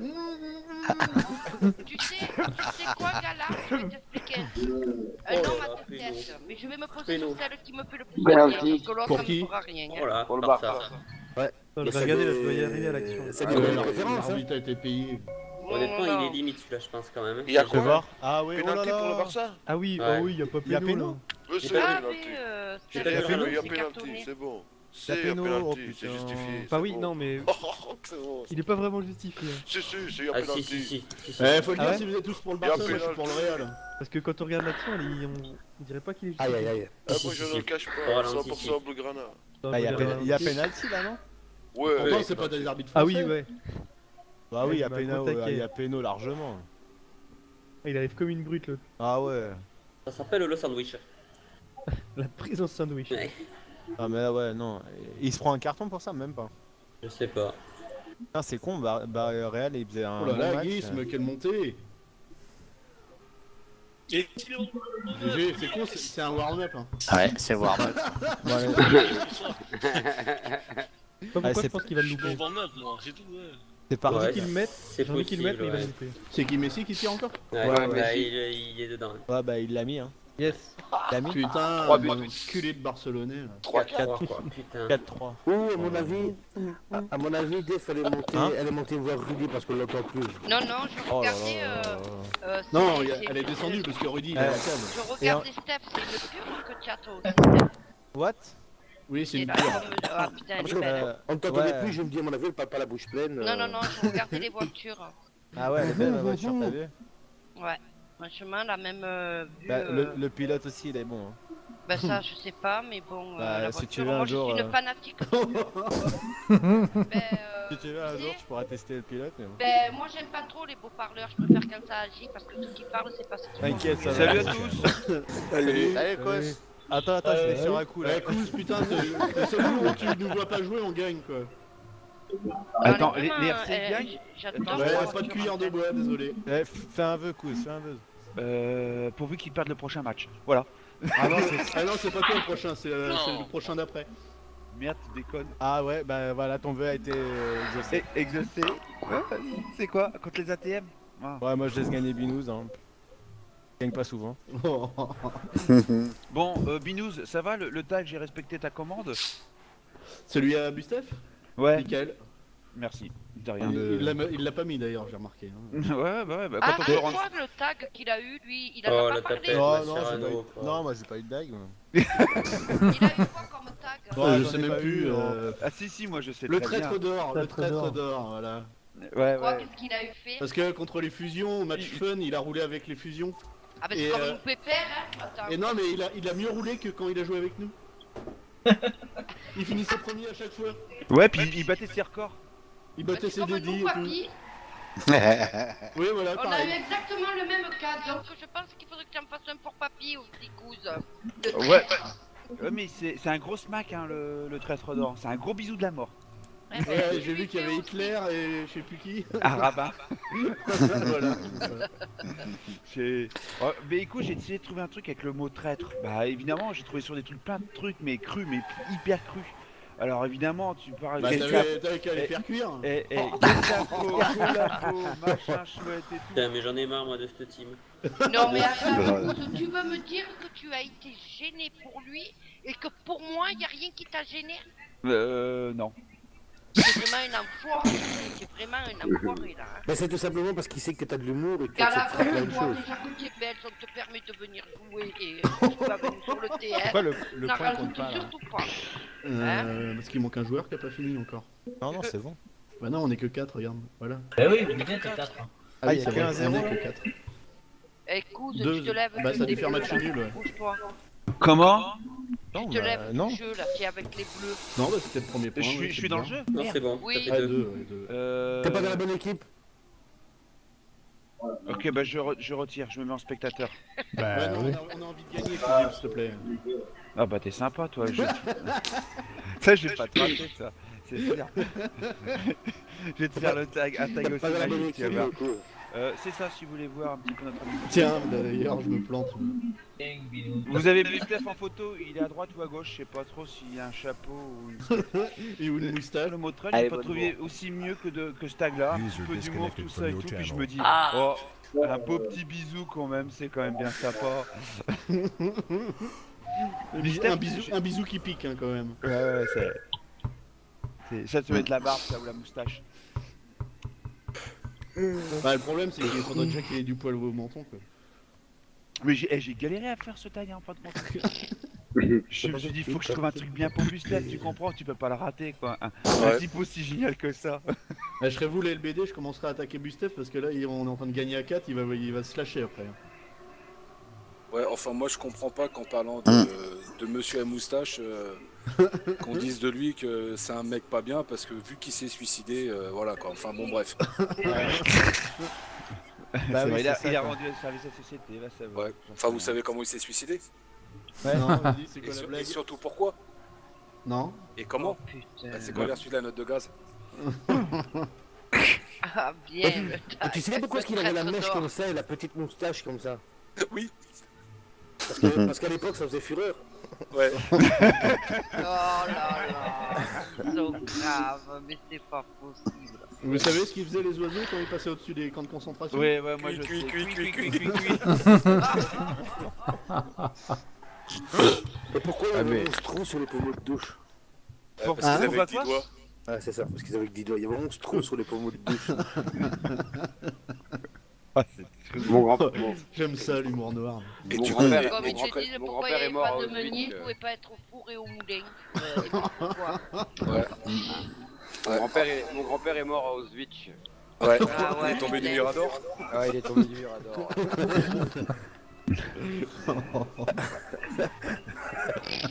Tu sais quoi, Gala? Je vais t'expliquer. Non, ma tête, mais je vais me poser sur celle qui me fait le plus Ben, plaisir, parce que l'autre pour ça qui me fera rien. Hein. Voilà. Pour le parfait. bar. Ouais. Regardez, là, je dois y arriver à l'action. Ça Ah dit ouais, une préférence, hein. l'arbitre a été payé. Honnêtement, il est limite celui-là, je pense quand même. Il y a Je quoi vais voir. Ah oui, oh là Pénalty pour le là. Barça? Ah oui, Ouais. oh oui, y a pas Il y a péno, péno. là. Mais c'est Ah, pénalty. mais J'ai c'est pas le vu, Il y a c'est pénalty, cartonné. c'est bon. La C'est péno, oh pénalty, c'est putain. justifié. Bah c'est oui, bon. non mais Oh, c'est bon. il est pas vraiment justifié. Si, c'est un Ah si, pénalty. si. Faut le Ah dire ouais si vous êtes tous pour le Il y a Barça, moi je suis pour le Real. Parce que quand on regarde l'action, on dirait pas qu'il est Aïe justifié. aïe aïe. Ah, moi je ne le cache Au pas, ralenti, 100% Blaugrana. Ah, il y a penalty là, non? Ouais, Pourtant ouais, c'est pas des arbitres Ah français. oui, ouais. Bah oui, il y a Il va péno, contre-attaquer. il y a péno largement. Il arrive comme une brute l'autre. Ah ouais. Ça s'appelle le sandwich. La prise en sandwich. Ouais. Ah mais là, ouais, non. Il se prend un carton pour ça, même pas. Je sais pas. Putain, c'est con, bah Real, il faisait un Oh là bon là, match. Guisme, quelle montée. Et GG, c'est con, c'est un warm-up. Hein. Ouais, c'est voir. Je sais pas pourquoi je pense qu'il va le Je suis louper. au warm-up, moi, c'est tout, ouais. C'est parti. J'ai envie qu'il le mette, C'est j'ai envie qu'il le mette, mais il va le possible, louper. C'est qui Messi qui tire encore? Ouais, Ouais, bah, mais- il est dedans. Ouais, bah il l'a mis, hein. Yes. Il l'a mis. Putain, 3 buts. culé de Barcelonais. Là. 3-4, quoi. Putain. 4-3. Ou à mon avis, Def elle est montée, Hein elle est montée voir Rudy parce qu'on l'entend plus. Non, non, je Oh là regardais. là. Non, c'est- elle est descendue parce que Rudy il est Ouais. à la cave. Je regardais Steph, c'est le pur que Chato aussi. What? Oui, c'est Et une la pure. fameuse- Ah putain, elle Parce est que belle. on ne t'entendait ouais. plus, je me dis à mon avis, elle parle pas la bouche pleine. Non, non, non, je regardais les voitures. Ah ouais, elle est belle la voiture, t'as vu? Ouais. Franchement, la même vue. Bah, le pilote aussi, il est bon. Hein. Bah ça, je sais pas, mais bon, Bah, la si voiture, tu veux un moi jour, je suis une fanatique. Si tu veux un tu jour, sais, tu pourras tester le pilote. Mais bon. Ben, moi j'aime pas trop les beaux parleurs, je préfère quand ça agit parce que tout qui parle c'est pas ce qui T'inquiète, ça va. Salut à tous. Allez, Allez, Cos. Attends, je vais sur un coup là. Ouais, Kouz, putain, le seul jour où tu nous vois pas jouer, on gagne quoi. Attends, les RC gagnent? J'adore Ouais, la pas de voiture, cuillère de bois, désolé. Eh, fais un vœu, Kouz, fais un vœu. Pourvu qu'ils perdent le prochain match. Voilà. Ah non, c'est pas toi le prochain, c'est le prochain d'après. Merde, tu déconnes. Ah ouais, bah voilà, ton vœu a été exaucé. Exaucé. Ouais, c'est quoi? Contre les ATM? Ouais, moi je laisse gagner Binous. Hein. Je gagne pas souvent. Bon, Binous, ça va le tag, j'ai respecté ta commande? Celui à Bustef? Ouais. Nickel. Merci. De rien. Il l'a pas mis d'ailleurs, j'ai remarqué. Hein. Ouais, bah Ah, quand on un peut rendre. fois le tag qu'il a eu, lui, il en Oh, a la pas parlé. tapette. Non, la non, j'ai Cyrano, pas eu... quoi. non, moi j'ai pas eu de dague. Moi. Il a eu quoi comme tag Ouais, je j'en sais ai même pas plus. eu, Ah si, moi je sais Le très bien. traître d'or, le Traître traître d'or. d'or, voilà. Ouais, Quoi, ouais. qu'est-ce qu'il a eu fait Parce que contre les fusions, au match fun, il a roulé avec les fusions. Ah bah et, c'est comme une pépère, hein. Attends. Et non, mais il a mieux roulé que quand il a joué avec nous. Il finissait premier à chaque fois. Ouais, puis il battait ses records. Il Bah, battait c'est ses comme dédits nous, et tout. papy. Oui, voilà, On a eu pareil. exactement le même cas, donc je pense qu'il faudrait que tu en fasses un pour papy ou petit cousin. Ouais, ouais, mais c'est un gros smack, hein, le traître d'or. C'est un gros bisou de la mort. Ouais, j'ai vu qu'il y avait Hitler et je sais plus qui. Un rabbin. Voilà. Oh, mais écoute, j'ai essayé de trouver un truc avec le mot traître. Bah évidemment, j'ai trouvé sur des trucs, plein de trucs, mais crus, mais hyper crus. Alors évidemment, tu parles Bah, t'avais qu'à les Eh, faire cuire. Gestapo, collabo, machin chouette et tout. Putain, mais j'en ai marre, moi, de cette team. Non mais attends, tu veux me dire que tu as été gêné pour lui et que pour moi il n'y a rien qui t'a gêné? Non. C'est vraiment un enfoiré, c'est vraiment un enfoiré là. Hein. Mais c'est tout simplement parce qu'il sait que t'as de l'humour et que Qu'à ça la te fera fin, plein on de voit choses. déjà que tu es belle, on te permet de venir jouer et tu vas venir sur le TR. Pourquoi le N'en point rajoute compte pas là? surtout pas. Hein? Parce qu'il manque un joueur qui a pas fini encore. Non, non, c'est bon. Bah non, on est que 4, regarde. Voilà. Bah oui, vous êtes 4. Ah, il y a c'est vrai, 15-0, on est là que 4. Écoute, Deux. tu te lèves Bah, du ça a dû début, faire match là. nul, ouais. Bouge-toi. Comment? Non, Tu te bah, lèves non. du jeu là, qui est avec les bleus. Non, bah c'était le premier point. Je ouais, suis c'est dans le bien. jeu? Non, c'est bon. Oui. Ça Ah, fait 2. deux, ouais, deux. T'es pas dans la bonne équipe? Ok, bah je retire, je me mets en spectateur. Bah Ouais, non, oui. on a envie de gagner, Philippe, s'il te plaît. Ah bah t'es sympa toi. Ça je vais pas te rater ça, c'est sûr. Je vais te faire le tag, un tag Pas dans la bonne aussi magique, tu vas équipe, voir. du coup. C'est ça si vous voulez voir un petit peu notre ami. Tiens, d'ailleurs, je me plante. Vous avez Bustef en photo, il est à droite ou à gauche, je sais pas trop s'il y a un chapeau ou une... Et où une moustache. Le Motrel, Allez, j'ai pas bonne trouvé aussi mieux que ce tag là, un User petit peu d'humour, tout disconnected ça from et your tout, puis je channel. me dis, Ah. oh, un beau petit bisou quand même, c'est quand même bien sympa. Un bisou qui pique, hein, quand même. Ouais, ça doit être la barbe ça ou la moustache. Bah, le problème, c'est qu'il faudrait déjà qu'il ait du poil au menton, quoi. Mais j'ai galéré à faire ce taille en fin de compte. Je me suis dit, faut que je trouve un truc bien pour Gustave, tu comprends, tu peux pas le rater quoi. Un type aussi génial que ça. Bah, je serais vous les LBD, je commencerai à attaquer Bustef parce que là on est en train de gagner à 4, il va se lâcher après. Ouais, enfin moi je comprends pas qu'en parlant de monsieur à moustache, qu'on dise de lui que c'est un mec pas bien parce que vu qu'il s'est suicidé, voilà quoi, enfin bon bref. Bah oui, il a rendu le service à la société, va savoir. Ouais. Enfin vous savez comment il s'est suicidé? Ouais. Non, vas-y, c'est quoi la et blague? surtout pourquoi? Non. Et comment? Putain. Bah, c'est quoi reçu de la note de gaz? Ah bien. Et tu sais pourquoi est-ce qu'il avait la mèche comme ça et la petite moustache comme ça? Oui. Parce qu'à l'époque ça faisait fureur. Ouais. Oh là là. Ils sont graves, mais c'est pas possible. Vous savez ce qu'ils faisaient les oiseaux quand ils passaient au-dessus des camps de concentration? Ouais, moi je Cuit. Et pourquoi il y avait 11 trous sur les pommeaux de douche? Parce qu'ils avaient 10 doigts. Ah c'est ça, parce qu'ils avaient que 10 doigts, il y avait 11 trous sur les pommeaux de douche. J'aime ça l'humour noir. Et tu Comme ils te disent pourquoi il n'y avait pas de meunier, il ne pouvait pas être fourré au moulin. Ouais. Mon grand-père est mort à Auschwitz. Ouais. Ah ouais, Il est tombé du Mirador. Ouais, il est tombé du Mirador.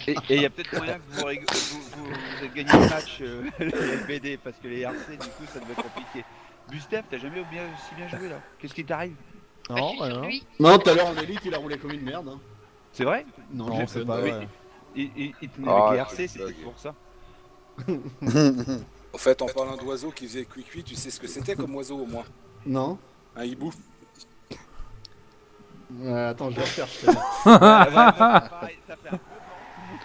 Et il y a peut-être moyen que vous ayez gagné le match, les BD, parce que les RC, du coup, ça devait être compliqué. Gustave, t'as jamais aussi bien joué là? Qu'est-ce qui t'arrive? Non, bah non. Non, tout à l'heure en élite, il a roulé comme une merde. Hein. C'est vrai? Non, j'ai c'est pas vrai. Il tenait avec les RC, c'était pour ça. En fait, en parlant d'oiseaux qui faisaient cuit, tu sais ce que c'était comme oiseau au moins? Non. Un hibou. Attends, je vais refaire. Pareil, ça fait un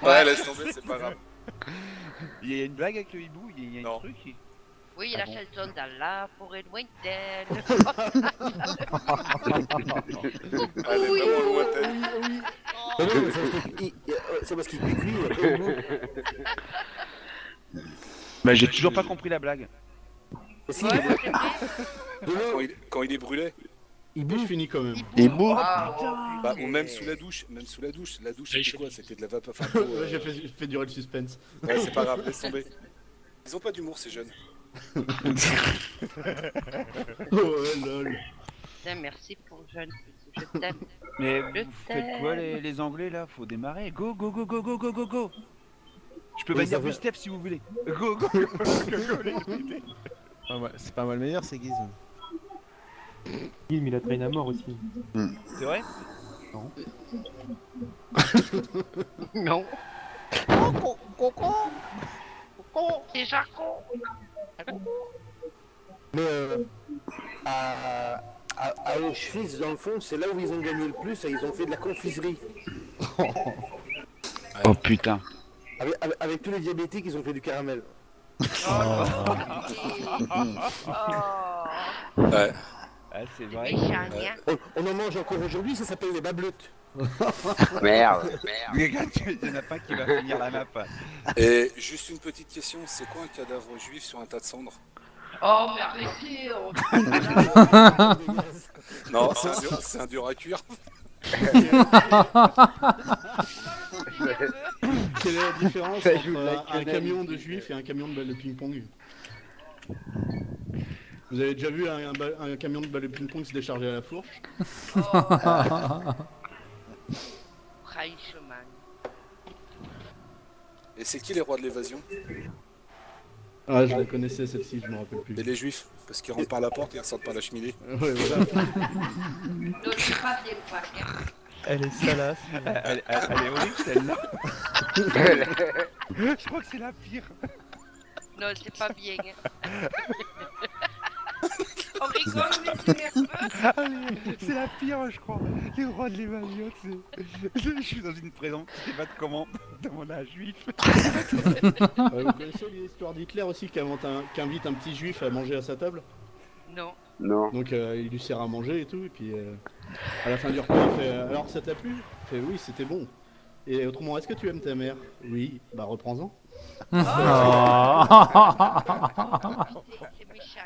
peu. Ouais, laisse tomber, c'est pas grave. Il y a une blague avec le hibou, il y a un truc qui... Oui, la chanson dans la forêt lointaine. Elle est vraiment lointaine. C'est parce qu'il cuit. Bah j'ai toujours pas compris la blague. Quand il est brûlé. Je finis quand même. Hibou. Bah, ou même sous la douche. La douche c'était quoi? C'était de la vapeur. Enfin, Ouais, j'ai fait durer le suspense. Ouais, c'est pas grave, laisse tomber. Ils ont pas d'humour ces jeunes. Oh ouais, lol. Putain, merci pour le jeune. Je t'aime. Mais vous faites quoi les Anglais là? Faut démarrer. Go. Je peux bannir Gustave si vous voulez. Go. C'est pas mal meilleur, c'est Guise. Il a traîné à mort aussi. C'est vrai? Non. Non. C'est Jaco. Mais à Auschwitz, dans le fond, c'est là où ils ont gagné le plus et ils ont fait de la confiserie. Oh putain. Avec tous les diabétiques, ils ont fait du caramel. Ouais. Ah, c'est vrai. On en mange encore aujourd'hui, ça s'appelle les bableutes. Merde. Il y en a pas qui va finir la map. Et juste une petite question, c'est quoi un cadavre juif sur un tas de cendres? Oh, mais arrêtez. Non, c'est un dur à cuire. Quelle est la différence entre un camion de juifs et un camion de balles de ping-pong? Vous avez déjà vu un camion de balles de ping-pong se décharger à la fourche? Franchement. Et c'est qui les rois de l'évasion? Ah, je la connaissais celle-ci, je me rappelle plus. Et les juifs, parce qu'ils rentrent par la porte et ils ressortent par la cheminée. Ouais, voilà. Non, c'est pas bien quoi. Elle est salace. Elle est horrible celle-là. Je crois que c'est la pire. Non, c'est pas bien. On rigole, mais c'est nerveux. C'est la pire, je crois. Les rois de l'évasion, je suis dans une prison qui pas de comment demander à un juif. Vous connaissez l'histoire d'Hitler aussi qui invite un petit juif à manger à sa table? Non. Non. Donc il lui sert à manger et tout, et puis à la fin du repas il fait alors ça t'a plu? Il fait oui, c'était bon. Et autrement, est-ce que tu aimes ta mère? Oui, bah reprends-en. C'est méchant.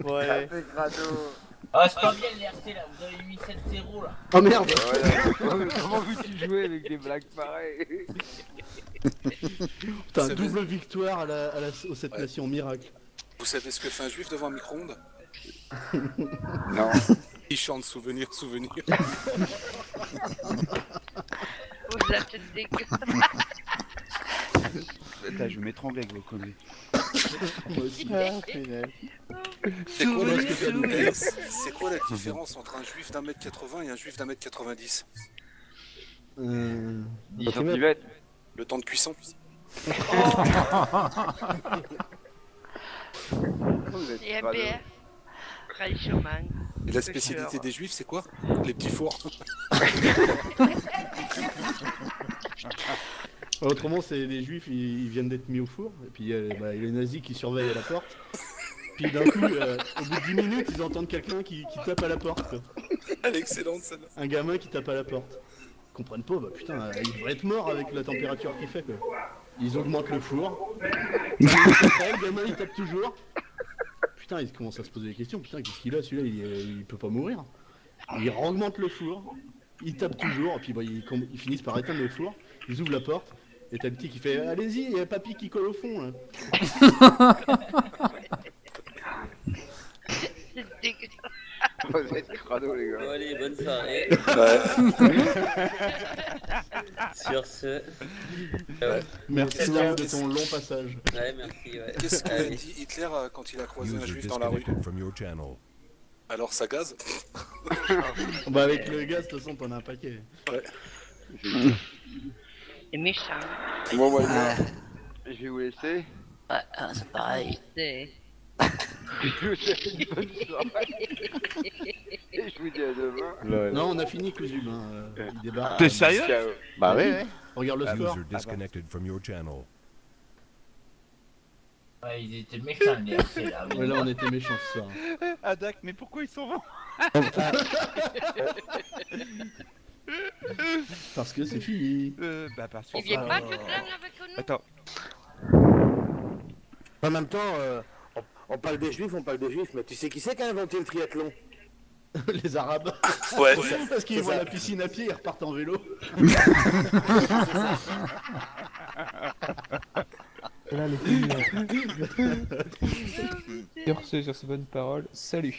Ouais. C'est crado. Ah, c'est pas bien le RC là, vous avez mis 7-0 là. Oh merde. Comment veux-tu jouer avec des blagues pareilles? Putain, double victoire au 7 Nations miracle. Vous savez ce que fait un juif devant un micro-ondes? Non. Il chante souvenir, souvenir. Vous êtes dégueu. Attends, je vais m'étrangler avec vos conneries. Moi aussi. C'est quoi la différence entre un juif d'1m80 et un juif d'1m90? Ils sont pivettes. Le temps de cuisson. Et un BR. Franchement. Et la spécialité des juifs, c'est quoi? Les petits fours. Autrement, c'est les juifs, ils viennent d'être mis au four, et puis il y a les nazis qui surveillent à la porte. Puis d'un coup, au bout de 10 minutes, ils entendent quelqu'un qui tape à la porte. Quoi. Elle est excellente celle-là. Un gamin qui tape à la porte. Ils comprennent pas, bah putain, il devrait être mort avec la température qu'il fait quoi. Ils augmentent le four. Le gamin il tape toujours. Putain, ils commencent à se poser des questions. Putain, qu'est-ce qu'il a celui-là, il peut pas mourir. Ils augmentent le four. Ils tapent toujours, et puis bah, ils finissent par éteindre le four. Ils ouvrent la porte. Et t'as le petit qui fait allez-y, il y a papy qui colle au fond là. C'est dégueu. Vous êtes crado les gars. Bon, allez, bonne soirée. Sur ce. Merci de ton long passage. Ouais, merci. Ouais. Qu'est-ce qu'a dit Hitler quand il a croisé un User juif dans la rue? disconnected from your channel. Alors ça gaze? Bah avec le gaz, de toute façon, t'en as un paquet. Ouais. C'est méchant. Bon, moi, je vais vous laisser. Ouais, c'est pareil. C'est... Je vous souhaite une bonne soirée. Et je vous dis à demain. Non, on a fini Cousume, il débarque. T'es sérieux? Bah ouais. Regarde le score. User disconnected from your channel. Ouais, ils étaient méchants les RC là. Ouais, là on était méchants ce soir. Adak, mais pourquoi ils s'en vont? Parce que c'est fini. Bah parce Il vient pas de clan avec nous? Attends. En même temps, on parle des juifs, mais tu sais qui c'est qui a inventé le triathlon? Les Arabes. Ouais. Parce qu'ils voient la piscine à pied, ils repartent en vélo. Là, le sur ces bonnes paroles. Salut.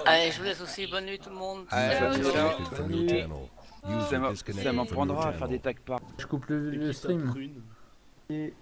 Allez, je vous laisse aussi. Bonne nuit tout le monde. Disconnected from your channel. User Ça disconnected m'en from your prendra à faire channel. des tags par. Je coupe le stream. Prune. Et